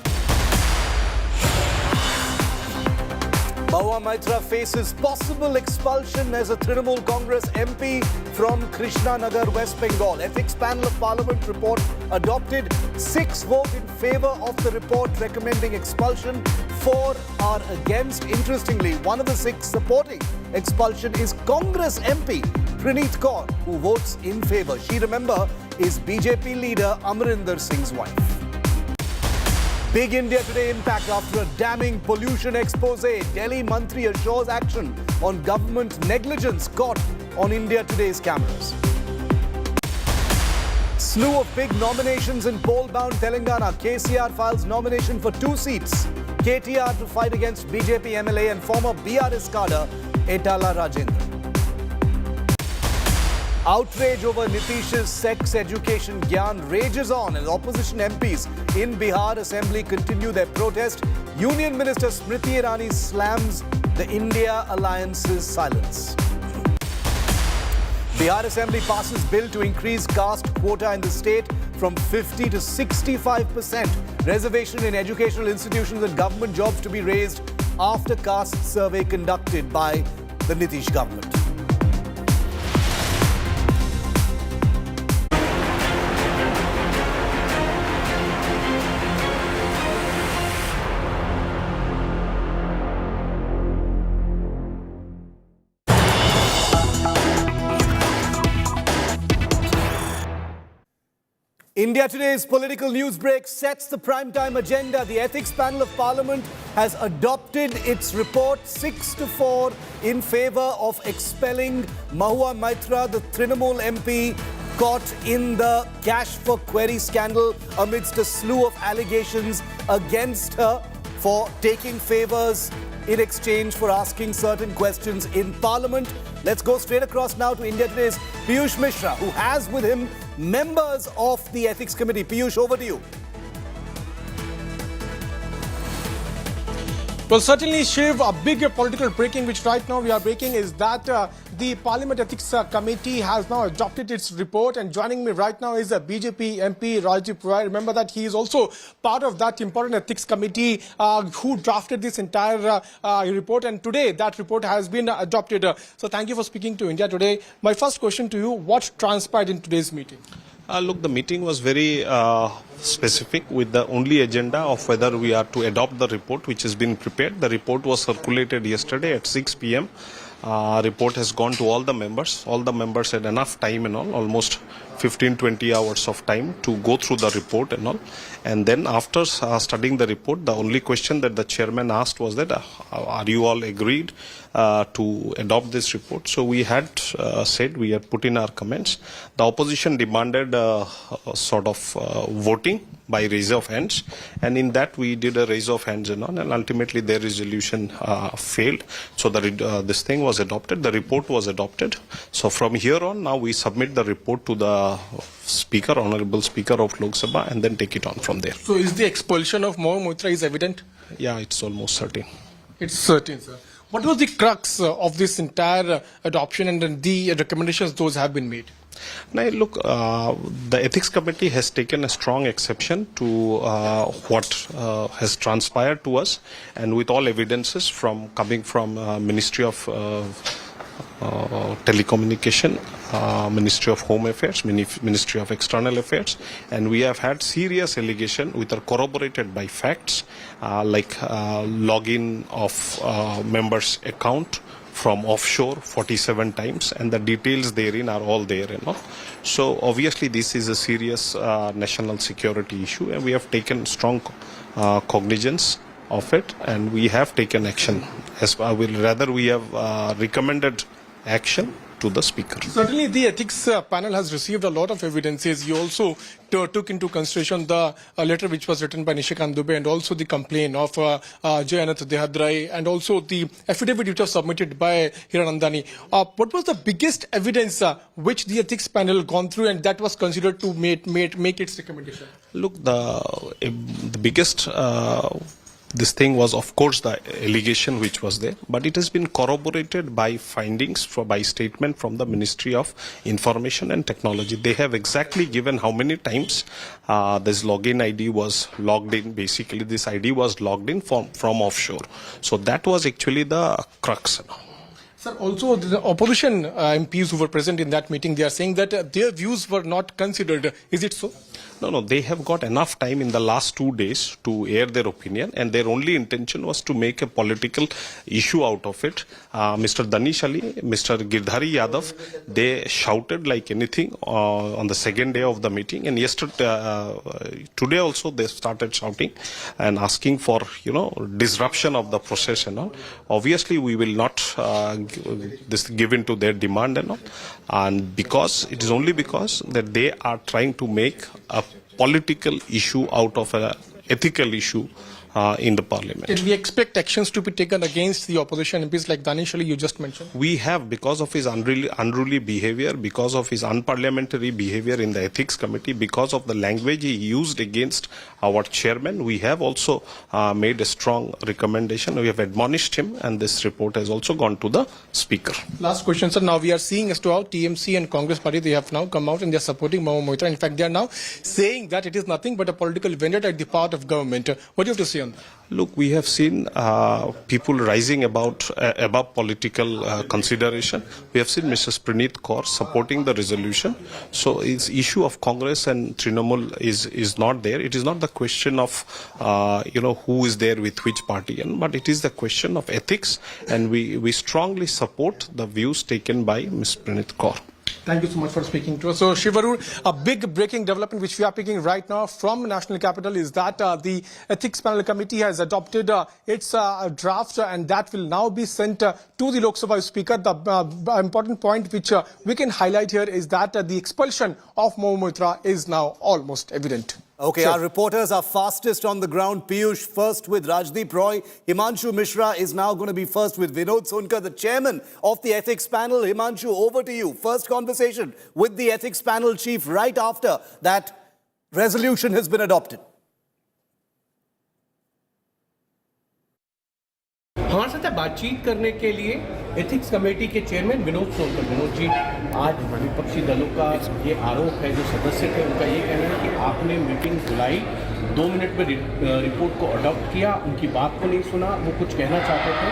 Mahua Moitra faces possible expulsion as a Trinamool Congress MP from Krishnanagar, West Bengal. Ethics panel of Parliament report adopted. 6 vote in favour of the report recommending expulsion. 4 are against. Interestingly, one of the 6 supporting expulsion is Congress MP Praneeth Kaur, who votes in favour. She, remember, is BJP leader Amarinder Singh's wife. Big India Today impact after a damning pollution expose. Delhi Mantri assures action on government negligence caught on India Today's cameras. Slew of big nominations in poll-bound Telangana. KCR files nomination for 2 seats. KTR to fight against BJP MLA and former BRS cadre Etala Rajendra. Outrage over Nitish's sex education gyan rages on as opposition MPs in Bihar Assembly continue their protest. Union Minister Smriti Irani slams the India Alliance's silence. Bihar Assembly passes bill to increase caste quota in the state from 50 to 65%. Reservation in educational institutions and government jobs to be raised after caste survey conducted by the Nitish government. India Today's political news break sets the primetime agenda. The Ethics Panel of Parliament has adopted its report 6-4 in favour of expelling Mahua Moitra, the Trinamool MP caught in the cash-for-query scandal amidst a slew of allegations against her for taking favours in exchange for asking certain questions in Parliament. Let's go straight across now to India Today's Piyush Mishra, who has with him members of the Ethics Committee. Piyush, over to you. Well, certainly, Shiv, a big political breaking which right now we are breaking is that the Parliament Ethics Committee has now adopted its report, and joining me right now is a BJP MP Rajiv Rai. Remember that he is also part of that important Ethics Committee who drafted this entire report, and today that report has been adopted. So thank you for speaking to India Today. My first question to you, what transpired in today's meeting? Look, the meeting was very specific with the only agenda of whether we are to adopt the report which has been prepared. The report was circulated yesterday at 6 p.m. Report has gone to all the members. All the members had enough time and all, almost 15-20 hours of time to go through the report and all. And then after studying the report, the only question that the chairman asked was that, are you all agreed to adopt this report? So we had said, we had put in our comments. The opposition demanded sort of voting by raise of hands, and in that we did a raise of hands and all, and ultimately their resolution failed. So this thing was adopted, the report was adopted. So from here on, now we submit the report to the Speaker, Honorable Speaker of Lok Sabha, and then take it on from there. So is the expulsion of Mahua Moitra is evident? Yeah, it's almost certain. It's certain, sir. What was the crux of this entire adoption and the recommendations those have been made? Now, look, the Ethics Committee has taken a strong exception to what has transpired to us, and with all evidences coming from Ministry of Telecommunication, Ministry of Home Affairs, Ministry of External Affairs, and we have had serious allegations which are corroborated by facts like login of members' account from offshore 47 times, and the details therein are all there, you know. So obviously this is a serious national security issue, and we have taken strong cognizance of it, and we have taken action. We have recommended action to the Speaker. Certainly the ethics panel has received a lot of evidences. You also took into consideration the letter which was written by Nishikant Dubey and also the complaint of Jayanath Dehadrai and also the affidavit which was submitted by Hiranandani. What was the biggest evidence which the ethics panel gone through and that was considered to make its recommendation? Look, the biggest This thing was, of course, the allegation which was there, but it has been corroborated by findings, by statement from the Ministry of Information and Technology. They have exactly given how many times this login ID was logged in. Basically, this ID was logged in from offshore. So that was actually the crux. Sir, also the opposition MPs who were present in that meeting, they are saying that their views were not considered. Is it so? No, they have got enough time in the last 2 days to air their opinion, and their only intention was to make a political issue out of it. Mr. Danish Ali, Mr. Girdhari Yadav, they shouted like anything on the second day of the meeting, and today also they started shouting and asking for, disruption of the process and all. Obviously, we will not give in to their demand and all, and it is only because that they are trying to make a political issue out of an ethical issue in the parliament. Can we expect actions to be taken against the opposition MPs like Danish Ali you just mentioned? We have, because of his unruly behavior, because of his unparliamentary behavior in the Ethics Committee, because of the language he used against our chairman, we have also made a strong recommendation. We have admonished him, and this report has also gone to the Speaker. Last question, sir. Now we are seeing as to how TMC and Congress party, they have now come out and they are supporting Mahua Moitra. In fact, they are now saying that it is nothing but a political vendetta at the part of government. What do you have to say on that? Look, we have seen people rising above political consideration. We have seen Mrs. Praneeth Kaur supporting the resolution. So its issue of Congress and Trinamool is not there. It is not the question of who is there with which party, but it is the question of ethics, and we strongly support the views taken by Ms. Praneeth Kaur. Thank you so much for speaking to us. So, Shivarur, a big breaking development which we are picking right now from National Capital is that the Ethics Panel Committee has adopted its draft, and that will now be sent to the Lok Sabha Speaker. The important point which we can highlight here is that the expulsion of Mahua Moitra is now almost evident. Okay, our reporters are fastest on the ground. Piyush first with Rajdeep Roy. Himanshu Mishra is now going to be first with Vinod Sonkar, the chairman of the ethics panel. Himanshu, over to you. First conversation with the ethics panel chief right after that resolution has been adopted. हमारे साथ बातचीत करने के लिए ethics committee के chairman Vinod Sonkar. Vinod ji, आज विपक्षी दलों का ये आरोप है, जो सदस्य थे उनका ये कहना है कि आपने मीटिंग बुलाई, 2 मिनट में रिपोर्ट को अडॉप्ट किया, उनकी बात को नहीं सुना, वो कुछ कहना चाहते थे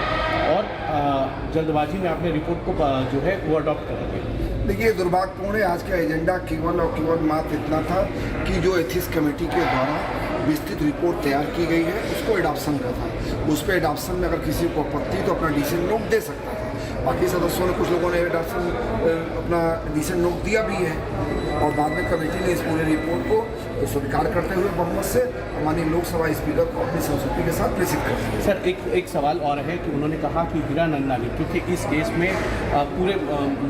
और जल्दबाजी में आपने रिपोर्ट को जो है वो अडॉप्ट कर दिया। देखिए, दुर्भाग्यपूर्ण है, आज का एजेंडा केवल और केवल मात्र इतना था कि जो एथिक्स कमेटी के द्वारा विस्तृत रिपोर्ट तैयार की गई है उसको एडॉप्शन का था। उस पर एडॉप्शन में अगर किसी को आपत्ति तो अपना डिसीजन नोट दे सकता था। बाकी सदस्यों ने, कुछ लोगों ने एडॉप्शन अपना डिसीजन नोट दिया भी है, और बाद में कमेटी ने इस पूरे रिपोर्ट को स्वीकार करते हुए बहुमत से माननीय लोकसभा स्पीकर को अपनी संस्तुति के साथ प्रेषित कर दिया। सर, एक सवाल और है कि उन्होंने कहा कि हीरा नंदानी, क्योंकि इस केस में पूरे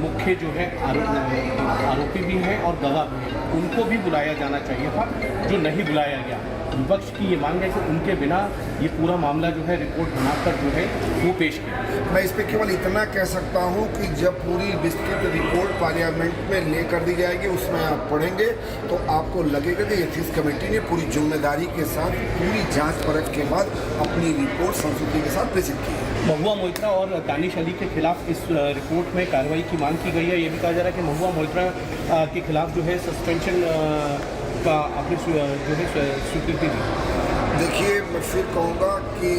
मुख्य जो है आरोपी भी हैं और गवाह भी हैं, उनको भी बुलाया जाना चाहिए था, जो नहीं बुलाया गया। विपक्ष की ये मांग है कि उनके बिना ये पूरा मामला जो है रिपोर्ट बनाकर जो है वो पेश किया। मैं इस पर केवल इतना कह सकता हूं कि जब पूरी विस्तृत रिपोर्ट पार्लियामेंट में लेकर दी जाएगी, उसमें आप पढ़ेंगे तो आपको लगेगा कि एथिक्स कमेटी ने पूरी जिम्मेदारी के साथ पूरी जांच परख के बाद अपनी रिपोर्ट संस्तुति के साथ प्रेषित की है। महुआ मोइत्रा और दानिश अली के खिलाफ इस रिपोर्ट में कार्रवाई की मांग की गई है। ये भी कहा जा रहा है कि महुआ मोइत्रा के खिलाफ जो है सस्पेंशन का अपनी जो है स्वीकृति दी। देखिए, मैं फिर कहूँगा कि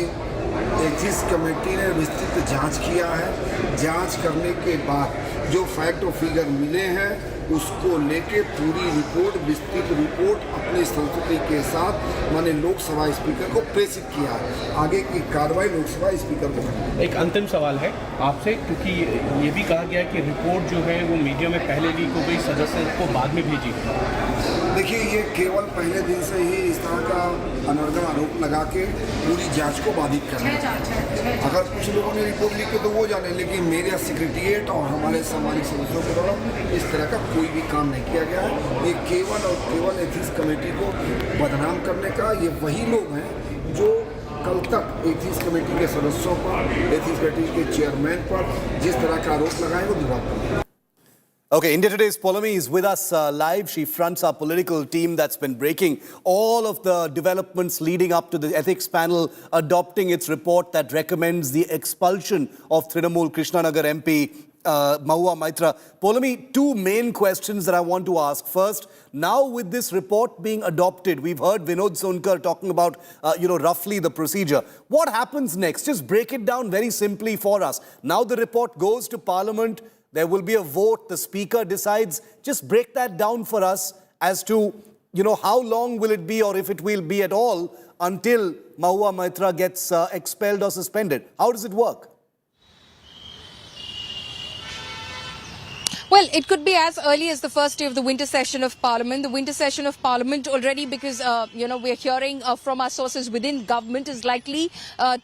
एथिक्स कमेटी ने विस्तृत जांच किया है। जांच करने के बाद जो फैक्ट और फिगर मिले हैं उसको लेके पूरी रिपोर्ट, विस्तृत रिपोर्ट अपनी संस्तुति के साथ माननीय लोकसभा स्पीकर को प्रेषित किया है। आगे की कार्रवाई लोकसभा स्पीकर को करनी। एक अंतिम सवाल है आपसे, क्योंकि ये भी कहा गया कि रिपोर्ट जो है वो मीडिया में पहले लीक हो गई, सदस्य को बाद में भेजी। देखिए, ये केवल पहले दिन से ही इस तरह का अनर्गल आरोप लगा के पूरी जांच को बाधित करना है। अगर कुछ लोगों ने रिपोर्ट लिखी तो वो जाने, लेकिन मेरे सेक्रेटरिएट और हमारे सामाजिक सदस्यों के द्वारा इस तरह का कोई भी काम नहीं किया गया है। ये केवल और केवल एथिक्स कमेटी को बदनाम करने का, ये वही लोग हैं जो कल तक एथिक्स कमेटी के सदस्यों पर, एथिक्स कमेटी के चेयरमैन पर जिस तरह का आरोप लगाए वो दुर्भाग्यपूर्ण है। Okay, India Today's Polami is with us live. She fronts our political team that's been breaking all of the developments leading up to the ethics panel adopting its report that recommends the expulsion of Trinamool Krishnanagar MP Mahua Moitra. Polami, two main questions that I want to ask. First, now with this report being adopted, we've heard Vinod Sonkar talking about, roughly the procedure. What happens next? Just break it down very simply for us. Now the report goes to Parliament. There will be a vote. The Speaker decides. Just break that down for us as to, how long will it be or if it will be at all until Mahua Moitra gets expelled or suspended. How does it work? Well, it could be as early as the first day of the winter session of Parliament. The winter session of Parliament already, because, we're hearing from our sources within government, is likely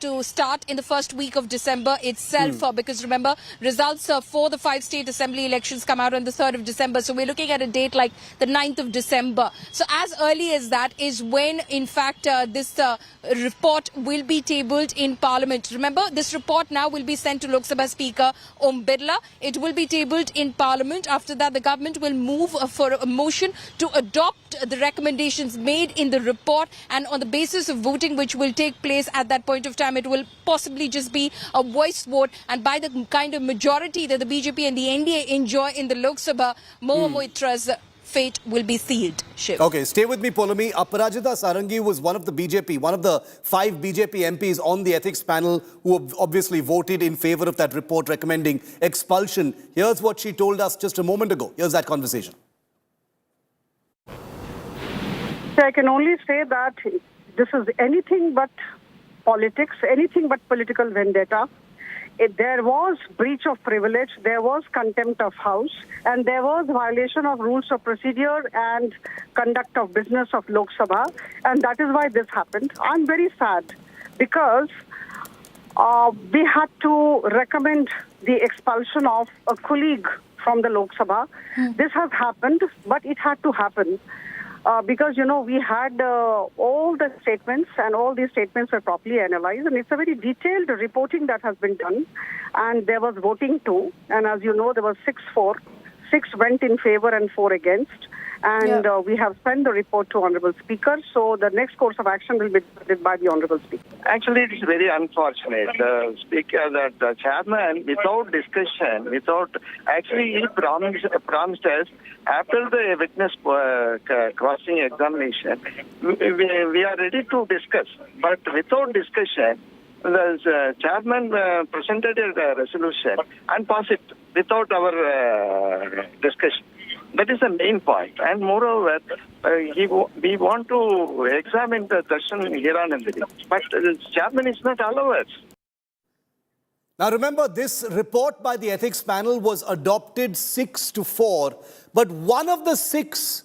to start in the first week of December itself. Because remember, results for the 5 state assembly elections come out on the 3rd of December. So we're looking at a date like the 9th of December. So as early as that is when, in fact, this report will be tabled in Parliament. Remember, this report now will be sent to Lok Sabha Speaker Om Birla. It will be tabled in Parliament. After that, the government will move for a motion to adopt the recommendations made in the report, and on the basis of voting which will take place at that point of time, it will possibly just be a voice vote, and by the kind of majority that the BJP and the NDA enjoy in the Lok Sabha, Mahua Moitra's fate will be sealed. Shiv. Okay, stay with me, Polami. Aparajita Sarangi was one of the 5 BJP MPs on the ethics panel who obviously voted in favor of that report recommending expulsion. Here's what she told us just a moment ago. Here's that conversation. I can only say that this is anything but politics, anything but political vendetta. There was breach of privilege, there was contempt of House, and there was violation of rules of procedure and conduct of business of Lok Sabha, and that is why this happened. I'm very sad because we had to recommend the expulsion of a colleague from the Lok Sabha. This has happened, but it had to happen. Because, we had all the statements, and all these statements were properly analyzed, and it's a very detailed reporting that has been done, and there was voting too, and as you know, there was 6-4, 6 went in favor and 4 against, and we have sent the report to Honorable Speaker, so the next course of action will be decided by the Honorable Speaker. Actually, it is very unfortunate. The Speaker, the Chairman, without discussion, he promised us, after the witness crossing examination, we are ready to discuss. But without discussion, the Chairman presented a resolution and passed it without our discussion. That is the main point. And moreover, we want to examine the Darshan Hiranandani. But the Chairman is not allowed. Now remember, this report by the ethics panel was adopted 6-4. But one of the 6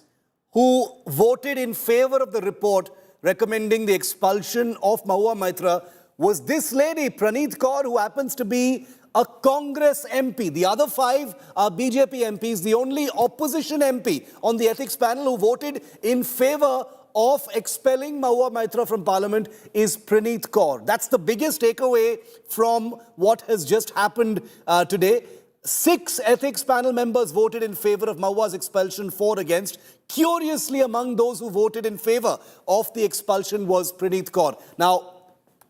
who voted in favor of the report recommending the expulsion of Mahua Moitra was this lady, Praneeth Kaur, who happens to be a Congress MP. The other 5 are BJP MPs. The only opposition MP on the ethics panel who voted in favor of expelling Mahua Moitra from Parliament is Praneeth Kaur. That's the biggest takeaway from what has just happened today. 6 ethics panel members voted in favor of Mahua's expulsion, 4 against. Curiously, among those who voted in favor of the expulsion was Praneeth Kaur. Now,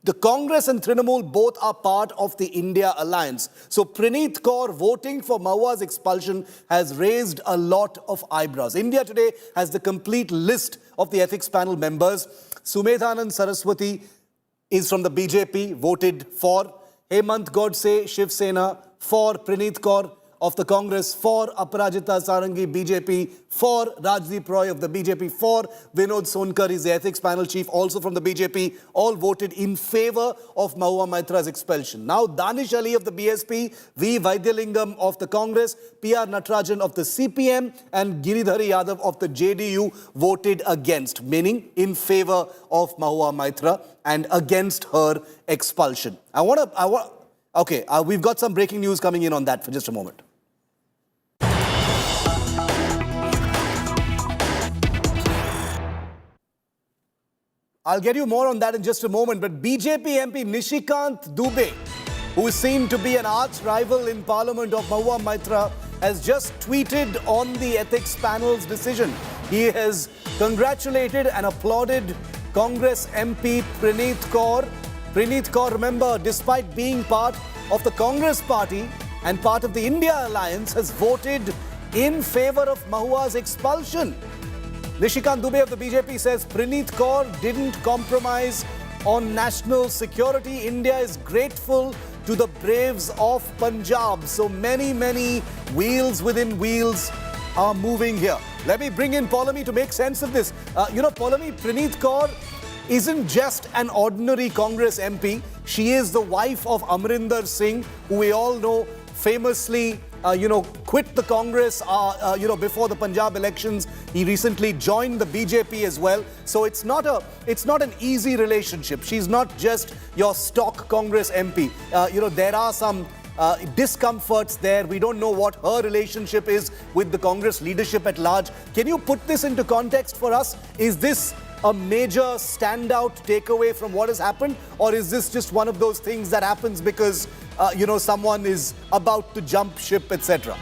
the Congress and Trinamool both are part of the India alliance. So Praneeth Kaur voting for Mahua's expulsion has raised a lot of eyebrows. India Today has the complete list of the ethics panel members. Sumedhanand Saraswati is from the BJP, voted for. Hemant Godse, Shiv Sena, for. Praneeth Kaur of the Congress, for. Aparajita Sarangi, BJP, for. Rajdeep Roy of the BJP, for. Vinod Sonkar is the ethics panel chief, also from the BJP, all voted in favor of Mahua Moitra's expulsion. Now, Danish Ali of the BSP, V. Vaidyalingam of the Congress, P.R. Natarajan of the CPM, and Giridhari Yadav of the JDU voted against, meaning in favor of Mahua Moitra and against her expulsion. Okay, we've got some breaking news coming in on that for just a moment. I'll get you more on that in just a moment, but BJP MP Nishikant Dubey, who is seen to be an arch rival in Parliament of Mahua Moitra, has just tweeted on the ethics panel's decision. He has congratulated and applauded Congress MP Praneeth Kaur. Praneeth Kaur, remember, despite being part of the Congress party and part of the India alliance, has voted in favor of Mahua's expulsion. Nishikant Dubey of the BJP says Praneeth Kaur didn't compromise on national security. India is grateful to the braves of Punjab. So many wheels within wheels are moving here. Let me bring in Paulami to make sense of this. Paulami, Praneeth Kaur isn't just an ordinary Congress MP. She is the wife of Amrinder Singh, who we all know famously quit the Congress, before the Punjab elections. He recently joined the BJP as well. So it's not an easy relationship. She's not just your stock Congress MP. There are some discomforts there. We don't know what her relationship is with the Congress leadership at large. Can you put this into context for us? Is this a major standout takeaway from what has happened? Or is this just one of those things that happens because, someone is about to jump ship, etc.?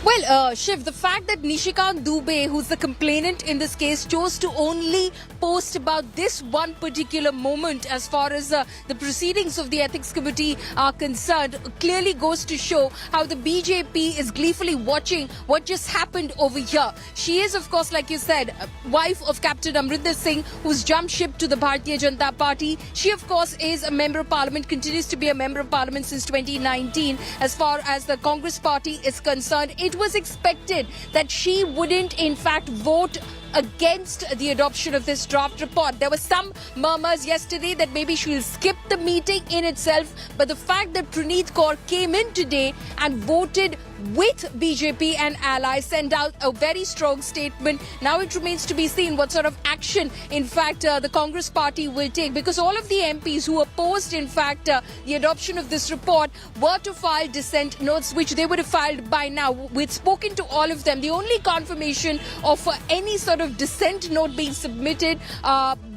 Well, Shiv, the fact that Nishikant Dubey, who's the complainant in this case, chose to only post about this one particular moment as far as the proceedings of the Ethics Committee are concerned, clearly goes to show how the BJP is gleefully watching what just happened over here. She is, of course, like you said, wife of Captain Amrinder Singh, who's jumped ship to the Bharatiya Janata Party. She, of course, is a member of parliament, continues to be a member of parliament since 2019. As far as the Congress party is concerned, it was expected that she wouldn't, in fact, vote against the adoption of this draft report. There were some murmurs yesterday that maybe she'll skip the meeting in itself, but the fact that Praneeth Kaur came in today and voted with BJP and allies, sent out a very strong statement. Now it remains to be seen what sort of action, in fact, the Congress party will take, because all of the MPs who opposed, in fact, the adoption of this report were to file dissent notes, which they would have filed by now. We'd spoken to all of them. The only confirmation of any sort of dissent note being submitted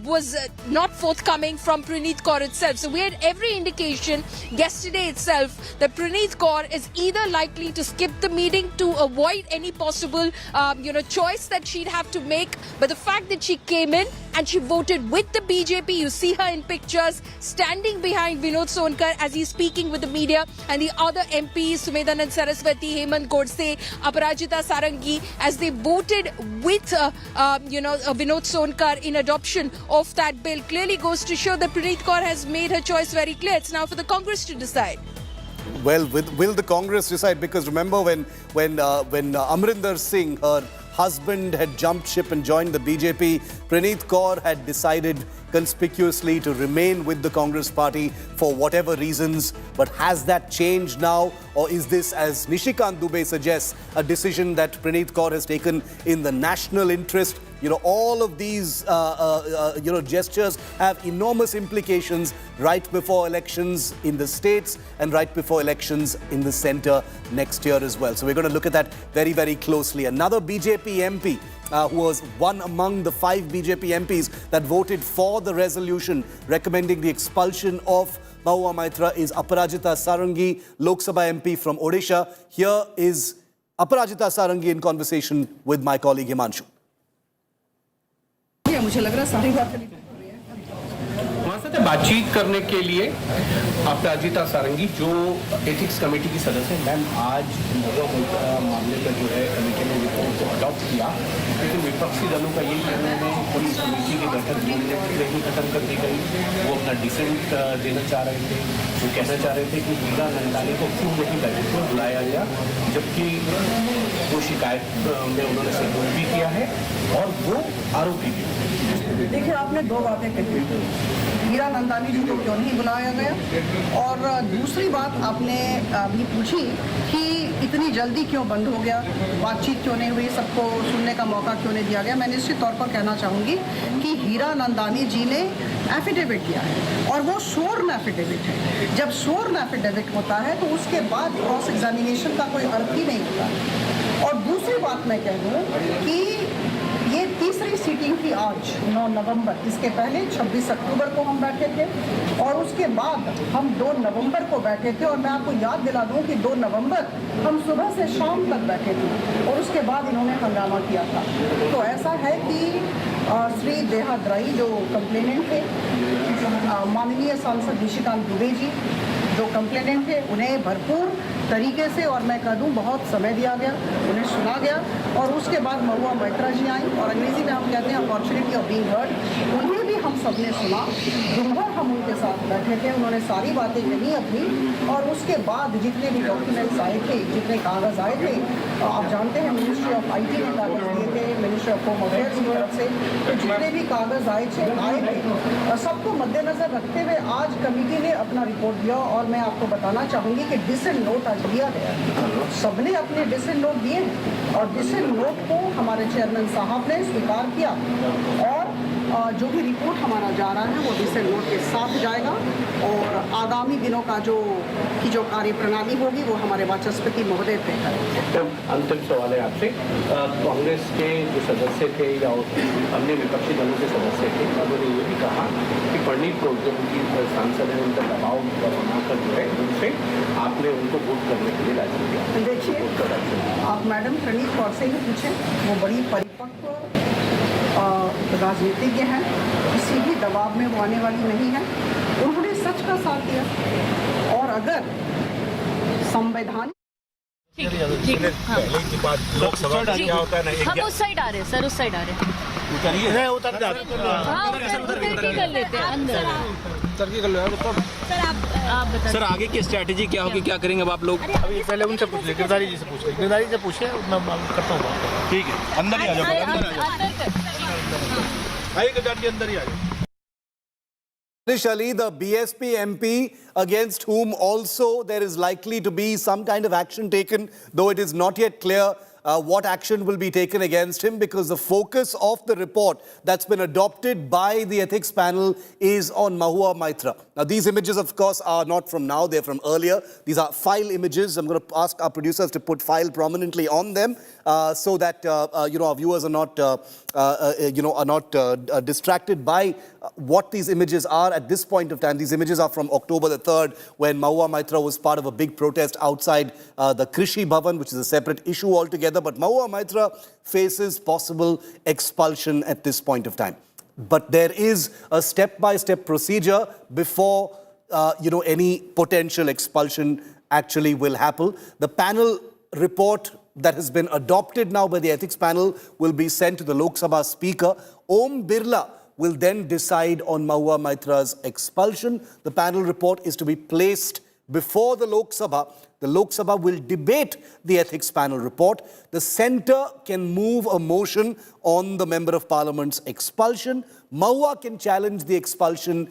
was not forthcoming from Praneeth Kaur itself. So we had every indication yesterday itself that Praneeth Kaur is either likely to skip the meeting to avoid any possible choice that she'd have to make. But the fact that she came in and she voted with the BJP, you see her in pictures standing behind Vinod Sonkar as he's speaking with the media, and the other MPs, Sumedanand Saraswati, Hemant Godse, Aparajita Sarangi, as they voted with Vinod Sonkar in adoption of that bill, clearly goes to show that Praneeth Kaur has made her choice very clear. It's now for the Congress to decide. Well, will the Congress decide? Because remember when Amrinder Singh, her husband, had jumped ship and joined the BJP, Praneeth Kaur had decided conspicuously to remain with the Congress party for whatever reasons. But has that changed now? Or is this, as Nishikant Dubey suggests, a decision that Praneeth Kaur has taken in the national interest? All of these, gestures have enormous implications right before elections in the states and right before elections in the centre next year as well. So we're going to look at that very, very closely. Another BJP MP who was one among the 5 BJP MPs that voted for the resolution recommending the expulsion of Mahua Moitra is Aparajita Sarangi, Lok Sabha MP from Odisha. Here is Aparajita Sarangi in conversation with my colleague Himanshu. मुझे लग रहा है सारी बातें वहाँ से बातचीत करने के लिए अपराजिता सारंगी जो एथिक्स कमेटी की सदस्य है, मैम आज मामले का जो है कमेटी ने रिपोर्ट को अडॉप्ट किया, लेकिन विपक्षी दलों का यही कहना है कि इस कमेटी की बैठक नहीं खत्म कर दी गई। वो अपना डिसेंट देना चाह रहे थे, वो कहना चाह रहे थे कि हीरा नंदानी को क्यों नहीं बैठक में बुलाया गया, जबकि वो शिकायत में उन्होंने सहयोग भी किया है और वो आरोपी भी। देखिए, आपने 2 बातें कही, हीरा नंदानी जी को क्यों नहीं बुलाया गया, और दूसरी बात आपने अभी पूछी कि इतनी जल्दी क्यों बंद हो गया, बातचीत क्यों नहीं हुई, सबको सुनने का मौका क्यों नहीं दिया गया। मैं निश्चित तौर पर कहना चाहूँगी कि हीरा नंदानी जी ने एफिडेविट दिया है और वो स्वर्ण एफिडेविट है। जब स्वर्ण एफिडेविट होता है तो उसके बाद क्रॉस एग्जामिनेशन का कोई अर्थ ही नहीं होता। और दूसरी बात मैं कह दूँ कि ये तीसरी सीटिंग थी आज 9 नवंबर। इसके पहले 26 अक्टूबर को हम बैठे थे और उसके बाद हम 2 नवंबर को बैठे थे। और मैं आपको याद दिला दूं कि 2 नवंबर हम सुबह से शाम तक बैठे थे और उसके बाद इन्होंने हंगामा किया था। तो ऐसा है कि श्री देहाद्राई जो कंप्लेनेंट थे, माननीय सांसद निशिकांत दुबे जी जो कंप्लेनेंट थे, उन्हें भरपूर तरीके से और मैं कह दूं बहुत समय दिया गया, उन्हें सुना गया। और उसके बाद महुआ मैत्रा जी आई और अंग्रेजी में हम कहते हैं अपॉर्चुनिटी ऑफ बीइंग हर्ड, उन्हें भी हम सब ने सुना। दिन भर हम उनके साथ बैठे थे, उन्होंने सारी बातें कही अपनी। और उसके बाद जितने भी डॉक्यूमेंट्स आए थे, जितने कागज़ आए थे, आप जानते हैं मिनिस्ट्री ऑफ IT ने कागज़ दिए थे, मिनिस्ट्री ऑफ होम अफेयर्स की तरफ से, तो जितने भी कागज़ आए थे सबको मद्देनज़र रखते हुए आज कमेटी ने अपना रिपोर्ट दिया। और मैं आपको बताना चाहूँगी कि डिसेंट नोट आज दिया गया, सबने अपने डिसेंट नोट दिए और डिसेंट नोट को हमारे चेयरमैन साहब ने स्वीकार किया। और जो भी रिपोर्ट हमारा जा रहा है वो डिसेंट नोट के साथ जाएगा और आगामी दिनों का जो कार्य प्रणाली होगी वो हमारे वाचस्पति महोदय तय करेंगे। अंतिम सवाल है आपसे, कांग्रेस के जो सदस्य थे या अन्य विपक्षी दलों के सदस्य थे, उन्होंने ये भी कहा कि पंडित को जो उनकी सांसद है उनका दबाव बनाकर जो है उनसे आपने उनको वोट करने के लिए राजी किया। देखिए आप मैडम प्रणीत कौर से ही पूछें, वो बड़ी परिपक्व राजनीतिज्ञ हैं, किसी भी दबाव में वो आने वाली नहीं है। उन्होंने सच का साथ दिया और अगर संवैधानिक लोकसभा का क्या होता है ना, हम उस साइड आ रहे हैं सर, उस साइड आ रहे हैं, उतर कर लेते हैं अंदर, सर आगे की स्ट्रैटेजी क्या होगी, क्या करेंगे अब आप लोग? अभी पहले उनसे पूछ लीजिए, गिरधारी जी से पूछ लीजिए, गिरधारी से पूछिए, मैं करता हूँ। ठीक है, अंदर ही आ जाओ, आइए गिरधारी जी अंदर ही आ जाओ। Initially, the BSP MP against whom also there is likely to be some kind of action taken, though it is not yet clear what action will be taken against him, because the focus of the report that's been adopted by the ethics panel is on Mahua Moitra. Now, these images, of course, are not from now, they're from earlier. These are file images. I'm going to ask our producers to put file prominently on them so that, our viewers are not, distracted by what these images are at this point of time. These images are from October the 3rd, when Mahua Moitra was part of a big protest outside the Krishi Bhavan, which is a separate issue altogether. But Mahua Moitra faces possible expulsion at this point of time. But there is a step-by-step procedure before, any potential expulsion actually will happen. The panel report that has been adopted now by the ethics panel will be sent to the Lok Sabha Speaker. Om Birla will then decide on Mahua Moitra's expulsion. The panel report is to be placed before the Lok Sabha. The Lok Sabha will debate the ethics panel report. The centre can move a motion on the Member of Parliament's expulsion. Mahua can challenge the expulsion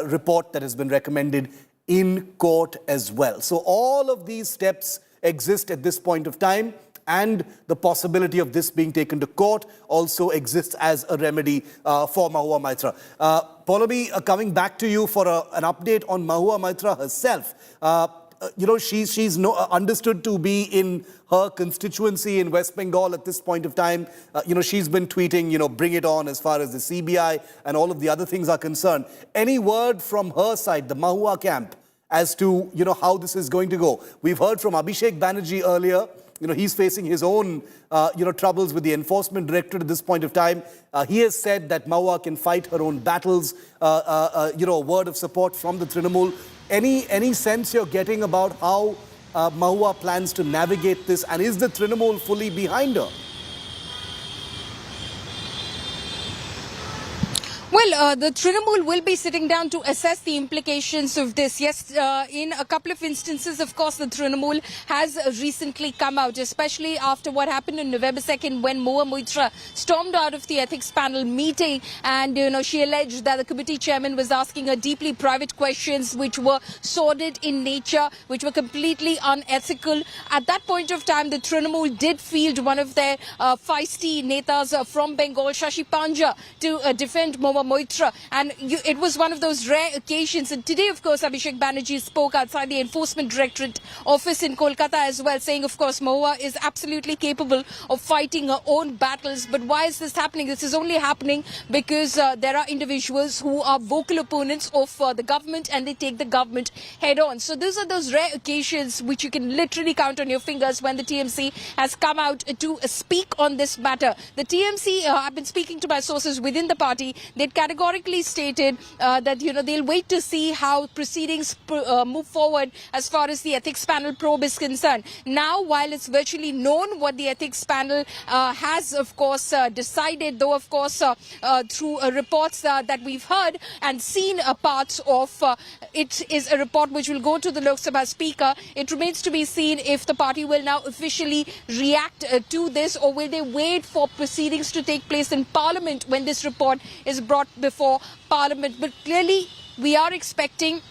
report that has been recommended in court as well. So all of these steps exist at this point of time, and the possibility of this being taken to court also exists as a remedy for Mahua Moitra. Paulavi, coming back to you for an update on Mahua Moitra herself. She's understood to be in her constituency in West Bengal at this point of time. She's been tweeting, bring it on as far as the CBI and all of the other things are concerned. Any word from her side, the Mahua camp, as to, how this is going to go? We've heard from Abhishek Banerjee earlier. He's facing his own, troubles with the enforcement directorate at this point of time. He has said that Mahua can fight her own battles. A word of support from the Trinamool. Any sense you're getting about how Mahua plans to navigate this, and is the Trinamool fully behind her? Well, the Trinamool will be sitting down to assess the implications of this. Yes, in a couple of instances, of course, the Trinamool has recently come out, especially after what happened on November 2nd when Mahua Moitra stormed out of the ethics panel meeting and, she alleged that the committee chairman was asking her deeply private questions which were sordid in nature, which were completely unethical. At that point of time, the Trinamool did field one of their feisty netas from Bengal, Shashi Panja, to defend Mahua Mahua Moitra, and it was one of those rare occasions. And today, of course, Abhishek Banerjee spoke outside the Enforcement Directorate office in Kolkata as well, saying, of course, Mahua is absolutely capable of fighting her own battles. But why is this happening? This is only happening because there are individuals who are vocal opponents of the government, and they take the government head on. So those are those rare occasions which you can literally count on your fingers when the TMC has come out to speak on this matter. The TMC, I've been speaking to my sources within the party, they categorically stated that they'll wait to see how proceedings move forward as far as the ethics panel probe is concerned. Now, while it's virtually known what the ethics panel has, of course, decided, though, of course, through reports that we've heard and seen parts of, it is a report which will go to the Lok Sabha Speaker. It remains to be seen if the party will now officially react to this, or will they wait for proceedings to take place in Parliament when this report is brought before Parliament. But clearly, we are expecting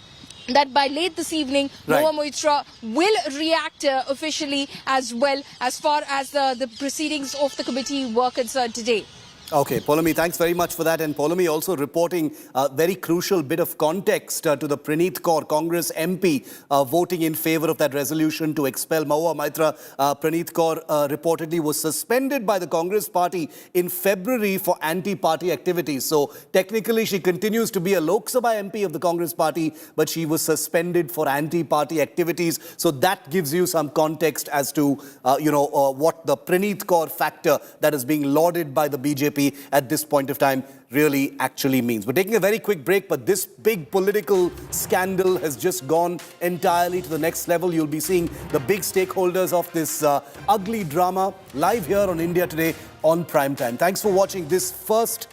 that by late this evening, Mahua Moitra will react officially as well as far as the proceedings of the committee were concerned today. Okay, Poulomi, thanks very much for that. And Poulomi also reporting a very crucial bit of context to the Praneeth Kaur, Congress MP, voting in favor of that resolution to expel Mahua Moitra. Praneeth Kaur reportedly was suspended by the Congress party in February for anti-party activities. So technically she continues to be a Lok Sabha MP of the Congress party, but she was suspended for anti-party activities. So that gives you some context as to, what the Praneeth Kaur factor that is being lauded by the BJP at this point of time really actually means. We're taking a very quick break, but this big political scandal has just gone entirely to the next level. You'll be seeing the big stakeholders of this ugly drama live here on India Today on Prime Time. Thanks for watching this first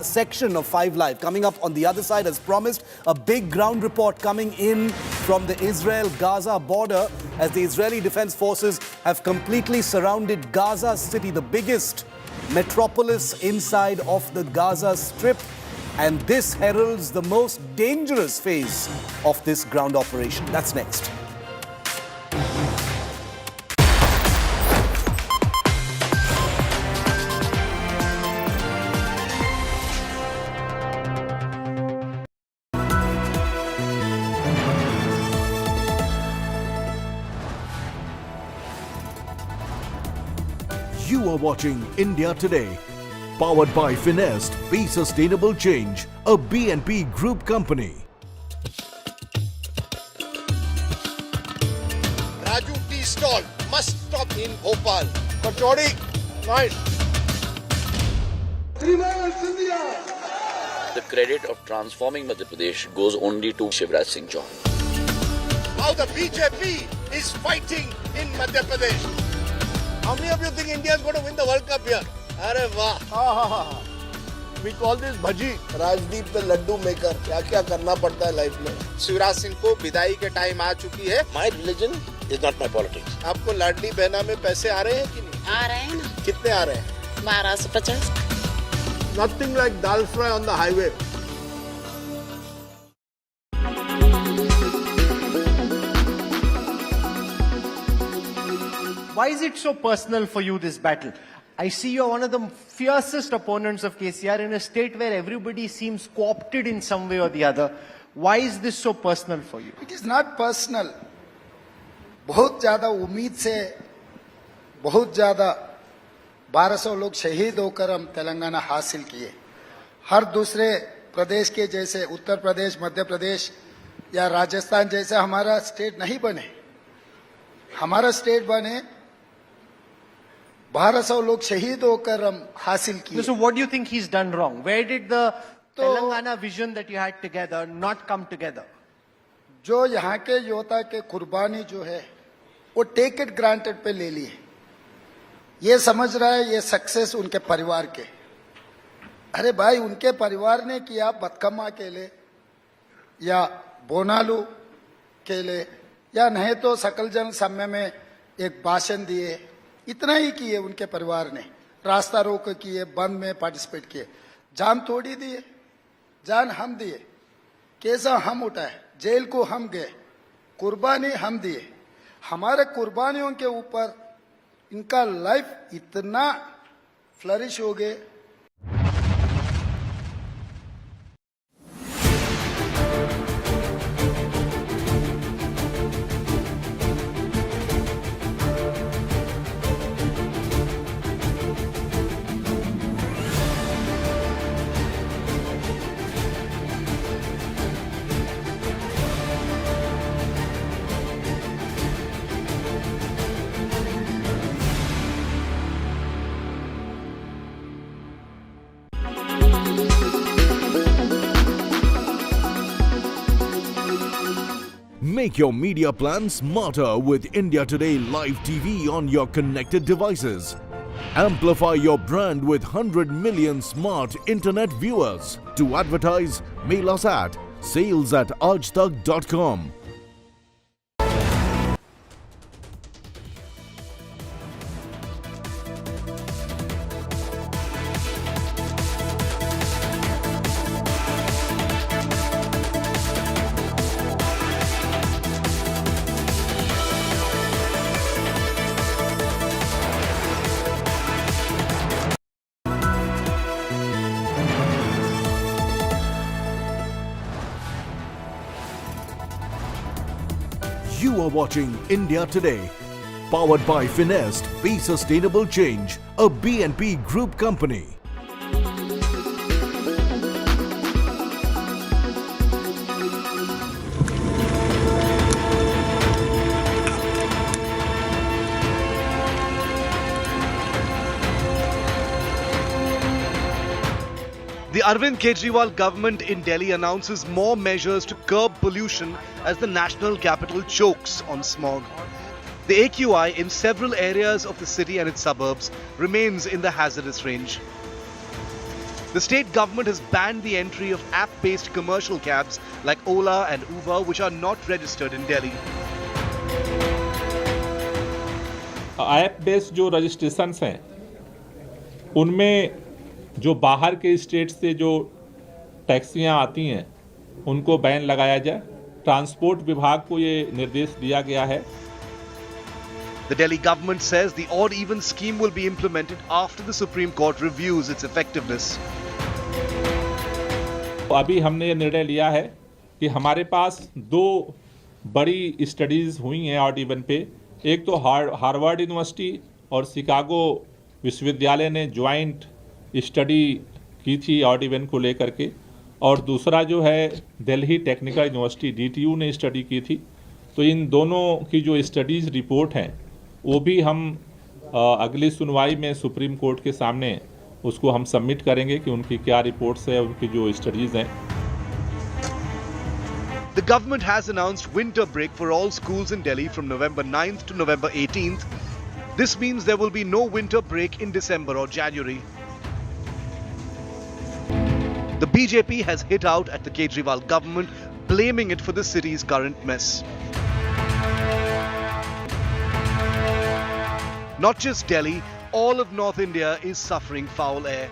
section of 5 Live. Coming up on the other side, as promised, a big ground report coming in from the Israel-Gaza border as the Israeli Defense Forces have completely surrounded Gaza City, the biggest metropolis inside of the Gaza Strip, and this heralds the most dangerous phase of this ground operation. That's next. You are watching India Today, powered by Finest, Be Sustainable Change, a BNP Group company. Raju Tea Stall must stop in Bhopal. Kachori, nice. The credit of transforming Madhya Pradesh goes only to Shivraj Singh Chauhan. How the BJP is fighting in Madhya Pradesh. How many of you think India is going to win the World Cup here? Arey wah. We call this bhaji. Rajdeep the laddu maker. क्या करना पड़ता है life में. शिवराज सिंह को विदाई के time आ चुकी है. My religion is not my politics. आपको लाडली बहना में पैसे आ रहे हैं कि नहीं? आ रहे हैं ना. कितने आ रहे हैं? 1250. Nothing like dal fry on the highway. Why is it so personal for you, this battle? I see you're one of the fiercest opponents of KCR in a state where everybody seems co-opted in some way or the other. Why is this so personal for you? It is not personal. बहुत ज़्यादा उम्मीद से बहुत ज़्यादा 1200 लोग शहीद होकर हम तेलंगाना हासिल किए. हर दूसरे प्रदेश के जैसे उत्तर प्रदेश, मध्य प्रदेश या राजस्थान जैसे हमारा स्टेट नहीं बने. हमारा स्टेट बने 1200 लोग शहीद होकर हम हासिल किए. So what do you think he's done wrong? Where did the Telangana vision that you had together not come together? जो यहाँ के योद्धा के कुर्बानी जो है वो टेक इट ग्रांटेड पे ले लिए. ये समझ रहा है ये सक्सेस उनके परिवार के. अरे भाई, उनके परिवार ने किया बतकम्मा के लिए या बोनालू के लिए या नहीं तो सकल जन सम्मेलन में एक भाषण दिए. इतना ही किए उनके परिवार ने. रास्ता रोक किए, बंद में पार्टिसिपेट किए. जान थोड़ी दिए, जान हम दिए. कैसा हम उठाए, जेल को हम गए, कुर्बानी हम दिए. हमारे कुर्बानियों के ऊपर इनका लाइफ इतना फ्लरिश हो गए. Make your media plan smarter with India Today Live TV on your connected devices. Amplify your brand with 100 million smart internet viewers. To advertise, mail us at sales@aajtak.com. You are watching India Today, powered by Finest, Be Sustainable Change, a BNP Group company. The Arvind Kejriwal government in Delhi announces more measures to curb pollution as the national capital chokes on smog. The AQI in several areas of the city and its suburbs remains in the hazardous range. The state government has banned the entry of app-based commercial cabs like Ola and Uber, which are not registered in Delhi. App based जो registrations हैं उनमें जो बाहर के state से जो टैक्सियां आती हैं उनको बैन लगाया जाए। ट्रांसपोर्ट विभाग को ये निर्देश दिया गया है। The Delhi government says the odd even scheme will be implemented after the Supreme Court reviews its effectiveness. अभी हमने ये निर्णय लिया है कि हमारे पास दो बड़ी स्टडीज हुई हैं ऑड इवन पे। एक तो हार्वर्ड यूनिवर्सिटी और शिकागो विश्वविद्यालय ने ज्वाइंट स्टडी की थी ऑड इवन को लेकर के, और दूसरा जो है दिल्ली टेक्निकल यूनिवर्सिटी DTU ने स्टडी की थी। तो इन दोनों की जो स्टडीज़ रिपोर्ट हैं वो भी हम अगली सुनवाई में सुप्रीम कोर्ट के सामने उसको हम सबमिट करेंगे कि उनकी क्या रिपोर्ट्स है, उनकी जो स्टडीज़ हैं। The government has announced winter break for all schools in Delhi from November 9th to November 18th. This means there will be no winter break in December or January. The BJP has hit out at the Kejriwal government, blaming it for the city's current mess. Not just Delhi, all of North India is suffering foul air.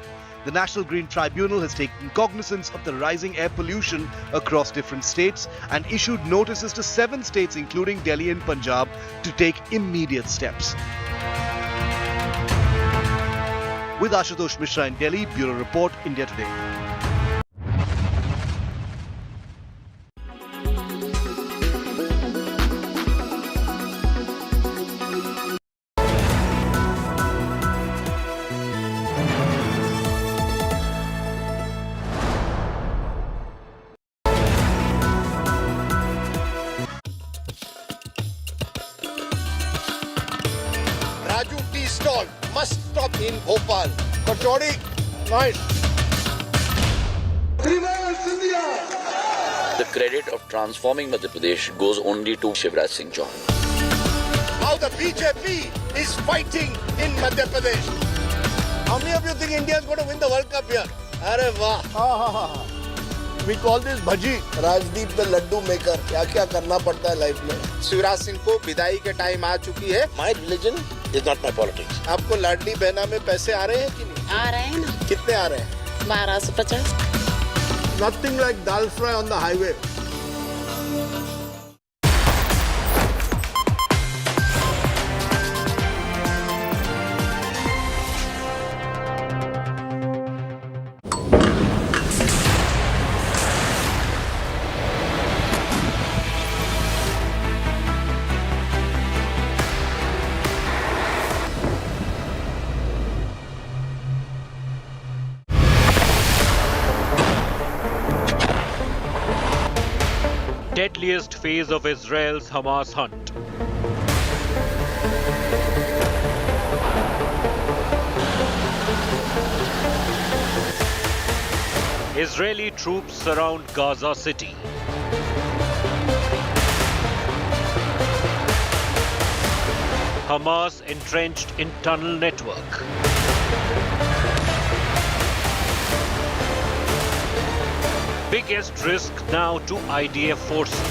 The National Green Tribunal has taken cognizance of the rising air pollution across different states and issued notices to 7 states, including Delhi and Punjab, to take immediate steps. With Ashutosh Mishra in Delhi, Bureau Report, India Today. Raju tea stall must stop in Bhopal. Kachori, nice. The credit of transforming Madhya Pradesh goes only to Shivraj Singh Chauhan. How the BJP is fighting in Madhya Pradesh. How many of you think India is going to win the World Cup here? Arre wah. We call this bhaji. Rajdeep the laddu maker. क्या-क्या करना पड़ता है life में. शिवराज सिंह को विदाई के time आ चुकी है. My religion is not my politics. आपको लाडली बहना में पैसे आ रहे हैं कि नहीं? आ रहे हैं ना। कितने आ रहे हैं? 1250। Nothing like dal fry on the highway. Deadliest phase of Israel's Hamas hunt. Israeli troops surround Gaza City. Hamas entrenched in tunnel network. Biggest risk now to IDF forces.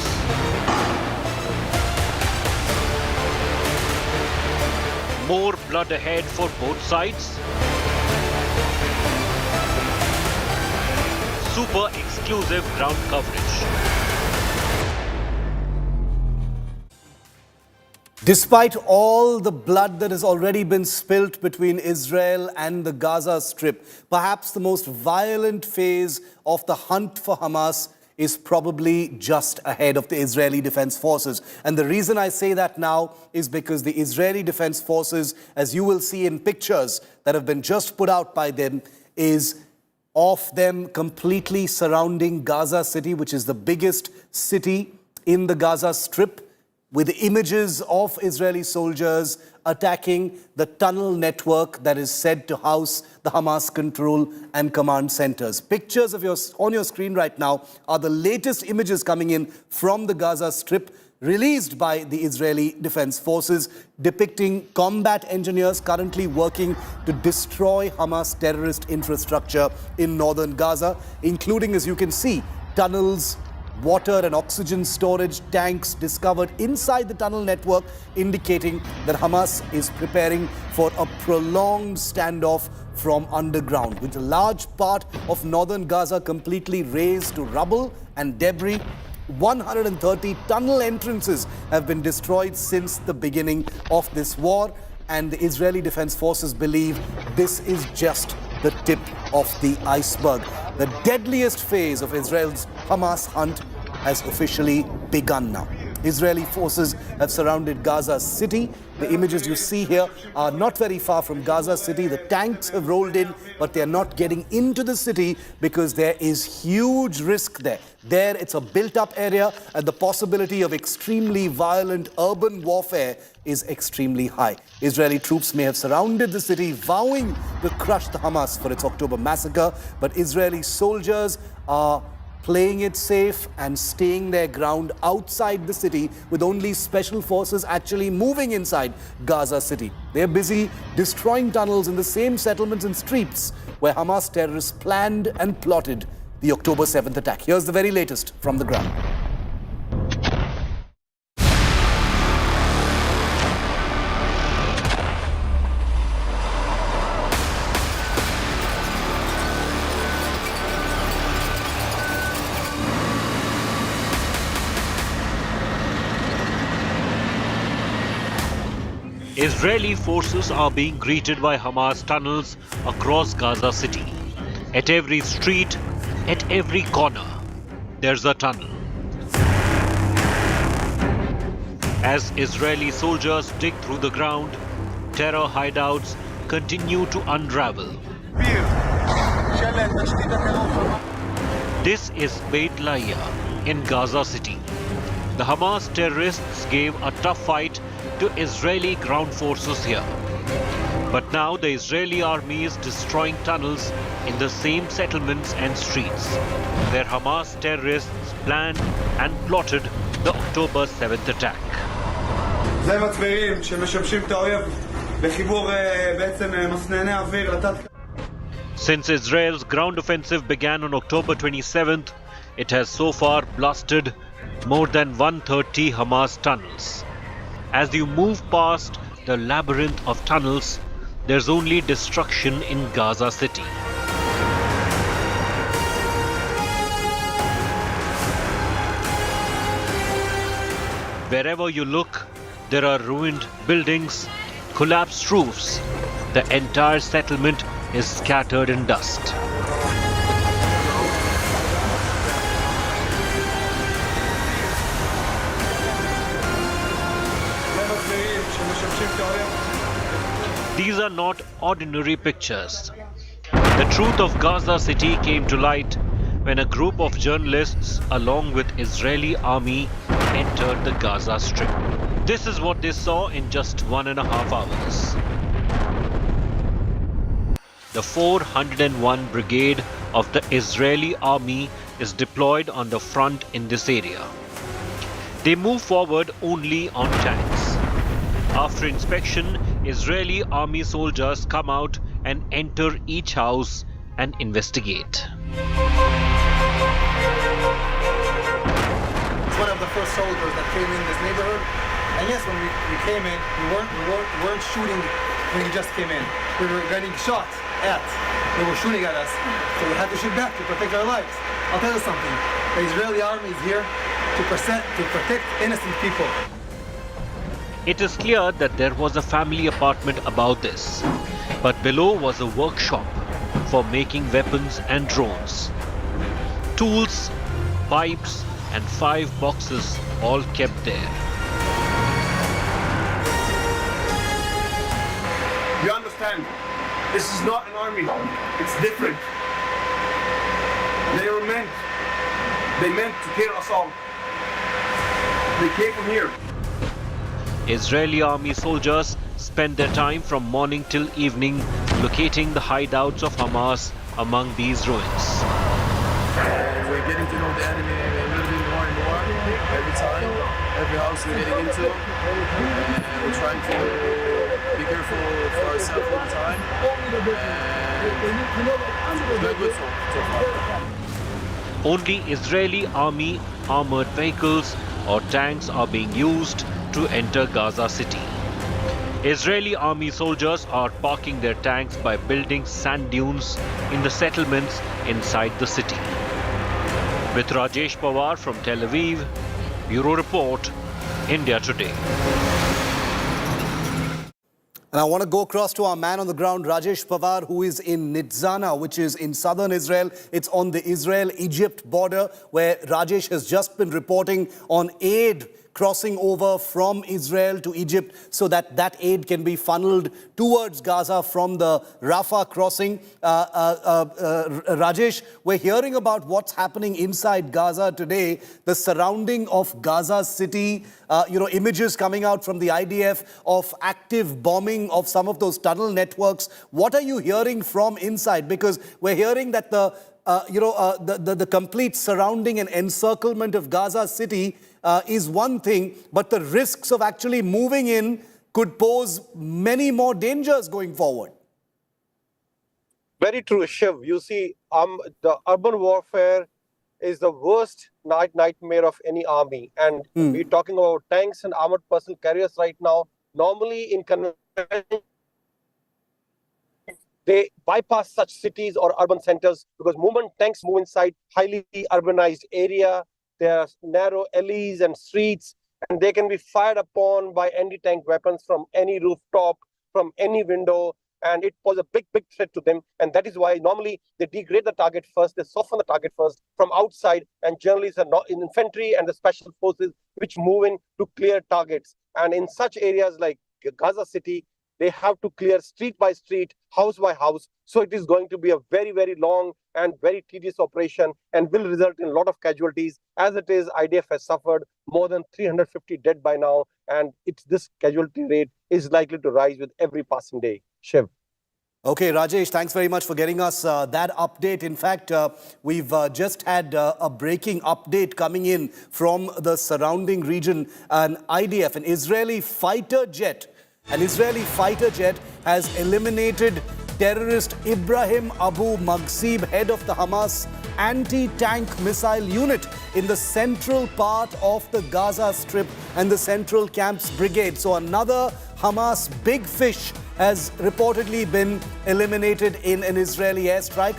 More blood ahead for both sides. Super exclusive ground coverage. Despite all the blood that has already been spilt between Israel and the Gaza Strip, perhaps the most violent phase of the hunt for Hamas is probably just ahead of the Israeli Defense Forces. And the reason I say that now is because the Israeli Defense Forces, as you will see in pictures that have been just put out by them, is of them completely surrounding Gaza City, which is the biggest city in the Gaza Strip, with images of Israeli soldiers attacking the tunnel network that is said to house the Hamas control and command centers. Pictures of on your screen right now are the latest images coming in from the Gaza Strip, released by the Israeli Defense Forces, depicting combat engineers currently working to destroy Hamas terrorist infrastructure in northern Gaza, including, as you can see, tunnels, water and oxygen storage tanks discovered inside the tunnel network, indicating that Hamas is preparing for a prolonged standoff from underground, with a large part of northern Gaza completely razed to rubble and debris. 130 tunnel entrances have been destroyed since the beginning of this war, and the Israeli Defense Forces believe this is just the tip of the iceberg. The deadliest phase of Israel's Hamas hunt has officially begun now. Israeli forces have surrounded Gaza City. The images you see here are not very far from Gaza City. The tanks have rolled in, but they're not getting into the city because there is huge risk there. There, it's a built-up area, and the possibility of extremely violent urban warfare is extremely high. Israeli troops may have surrounded the city, vowing to crush the Hamas for its October massacre, but Israeli soldiers are playing it safe and staying their ground outside the city, with only special forces actually moving inside Gaza City. They're busy destroying tunnels in the same settlements and streets where Hamas terrorists planned and plotted the October 7th attack. Here's the very latest from the ground. Israeli forces are being greeted by Hamas tunnels across Gaza City. At every street, at every corner, there's a tunnel. As Israeli soldiers dig through the ground, terror hideouts continue to unravel. This is Beit Lahiya in Gaza City. The Hamas terrorists gave a tough fight to Israeli ground forces here. But now the Israeli army is destroying tunnels in the same settlements and streets where Hamas terrorists planned and plotted the October 7th attack. זה מצביעים שמשמשים את האויב בחיבור בעצם מסנני אוויר לתת. Since Israel's ground offensive began on October 27th, it has so far blasted more than 130 Hamas tunnels. As you move past the labyrinth of tunnels, there's only destruction in Gaza City. Wherever you look, there are ruined buildings, collapsed roofs. The entire settlement is scattered in dust. These are not ordinary pictures. The truth of Gaza City came to light when a group of journalists, along with Israeli army, entered the Gaza Strip. This is what they saw in just 1.5 hours. The 401 Brigade of the Israeli army is deployed on the front in this area. They move forward only on tanks. After inspection, Israeli army soldiers come out and enter each house and investigate. It's one of the first soldiers that came in this neighborhood. And yes, when we came in, we weren't shooting when we just came in. We were getting shot at. They were shooting at us. So we had to shoot back to protect our lives. I'll tell you something. The Israeli army is here to protect innocent people. It is clear that there was a family apartment above this, but below was a workshop for making weapons and drones. Tools, pipes, and 5 boxes all kept there. You understand? This is not an army. It's different. They meant to kill us all. They came from here. Israeli army soldiers spent their time from morning till evening locating the hideouts of Hamas among these ruins. We're getting to know the enemy a little bit more and more every time, every house we're getting into. We're trying to be careful for ourselves all the time. It's very good so far. Only Israeli army armored vehicles or tanks are being used to enter Gaza City. Israeli army soldiers are parking their tanks by building sand dunes in the settlements inside the city. With Rajesh Pawar from Tel Aviv, Bureau Report, India Today. And I want to go across to our man on the ground, Rajesh Pawar, who is in Nitzana, which is in southern Israel. It's on the Israel-Egypt border, where Rajesh has just been reporting on aid crossing over from Israel to Egypt so that that aid can be funneled towards Gaza from the Rafah crossing. Rajesh, we're hearing about what's happening inside Gaza today, the surrounding of Gaza City, images coming out from the IDF of active bombing of some of those tunnel networks. What are you hearing from inside? Because we're hearing that the complete surrounding and encirclement of Gaza City is one thing, but the risks of actually moving in could pose many more dangers going forward. Very true, Shiv. You see, the urban warfare is the worst nightmare of any army. And we're talking about tanks and armored personnel carriers right now. Normally, in convention, they bypass such cities or urban centers because tanks move inside highly urbanized area. There are narrow alleys and streets, and they can be fired upon by anti-tank weapons from any rooftop, from any window, and it poses a big threat to them. And that is why normally they degrade the target first, they soften the target first from outside, and generally it's in infantry and the special forces which move in to clear targets. And in such areas like Gaza City, they have to clear street by street, house by house. So it is going to be a very, very long and very tedious operation and will result in a lot of casualties. As it is, IDF has suffered more than 350 dead by now. And this casualty rate is likely to rise with every passing day. Shiv. Okay, Rajesh, thanks very much for getting us that update. In fact, we've just had a breaking update coming in from the surrounding region. An IDF, an Israeli fighter jet has eliminated terrorist Ibrahim Abu Maghsib, head of the Hamas anti-tank missile unit in the central part of the Gaza Strip and the Central Camps Brigade. So another Hamas big fish has reportedly been eliminated in an Israeli airstrike.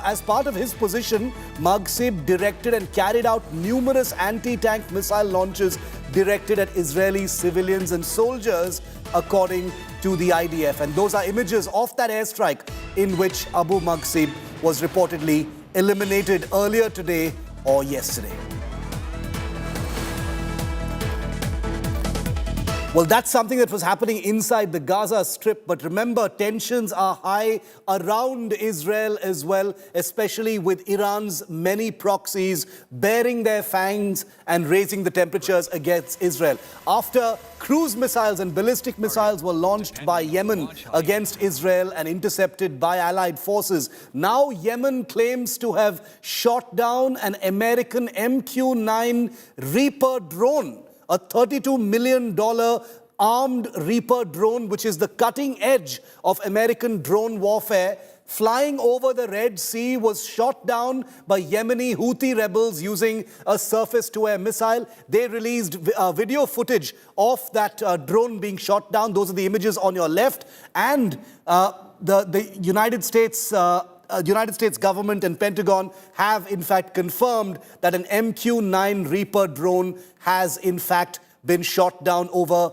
As part of his position, Maghsib directed and carried out numerous anti-tank missile launches directed at Israeli civilians and soldiers, according to the IDF. And those are images of that airstrike in which Abu Maghsib was reportedly eliminated earlier today or yesterday. Well, that's something that was happening inside the Gaza Strip. But remember, tensions are high around Israel as well, especially with Iran's many proxies bearing their fangs and raising the temperatures against Israel. After cruise missiles and ballistic missiles were launched by Yemen against Israel and intercepted by allied forces, now Yemen claims to have shot down an American MQ-9 Reaper drone, a $32 million armed Reaper drone, which is the cutting edge of American drone warfare, flying over the Red Sea, was shot down by Yemeni Houthi rebels using a surface-to-air missile. They released video footage of that drone being shot down. Those are the images on your left. And the United States government and Pentagon have in fact confirmed that an MQ-9 Reaper drone has in fact been shot down over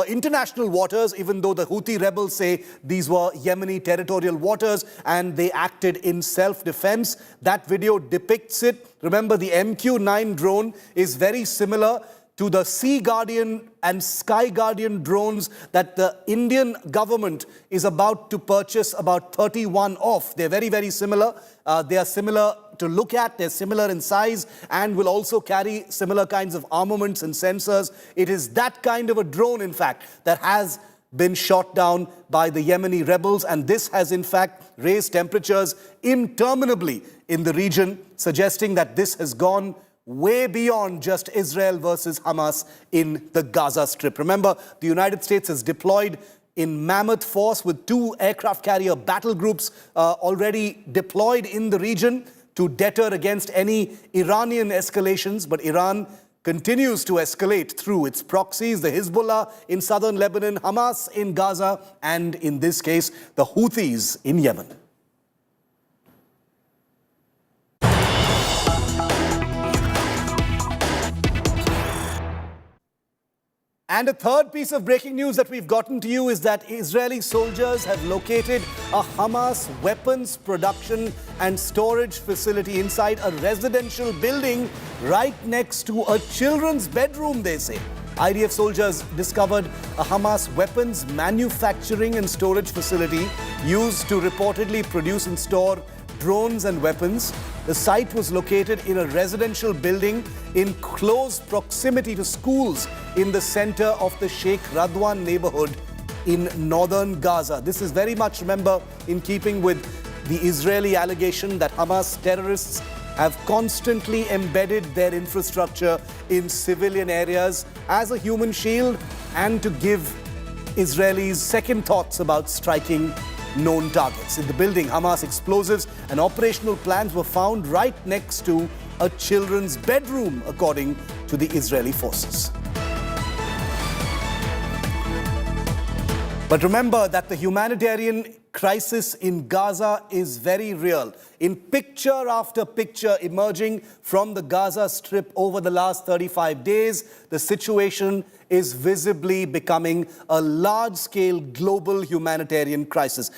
international waters, even though the Houthi rebels say these were Yemeni territorial waters and they acted in self-defense. That video depicts it. Remember, the MQ-9 drone is very similar to the Sea Guardian and Sky Guardian drones that the Indian government is about to purchase about 31 of. They're very, very similar. They are similar to look at, they're similar in size, and will also carry similar kinds of armaments and sensors. It is that kind of a drone, in fact, that has been shot down by the Yemeni rebels, and this has in fact raised temperatures interminably in the region, suggesting that this has gone way beyond just Israel versus Hamas in the Gaza Strip. Remember, the United States has deployed in mammoth force with 2 aircraft carrier battle groups already deployed in the region to deter against any Iranian escalations. But Iran continues to escalate through its proxies, the Hezbollah in southern Lebanon, Hamas in Gaza, and in this case, the Houthis in Yemen. And a third piece of breaking news that we've gotten to you is that Israeli soldiers have located a Hamas weapons production and storage facility inside a residential building right next to a children's bedroom, they say. IDF soldiers discovered a Hamas weapons manufacturing and storage facility used to reportedly produce and store drones and weapons. The site was located in a residential building in close proximity to schools in the center of the Sheikh Radwan neighborhood in northern Gaza. This is very much, remember, in keeping with the Israeli allegation that Hamas terrorists have constantly embedded their infrastructure in civilian areas as a human shield and to give Israelis second thoughts about striking known targets. In the building, Hamas explosives and operational plans were found right next to a children's bedroom, according to the Israeli forces. But remember that the humanitarian crisis in Gaza is very real. In picture after picture emerging from the Gaza Strip over the last 35 days, the situation is visibly becoming a large-scale global humanitarian crisis.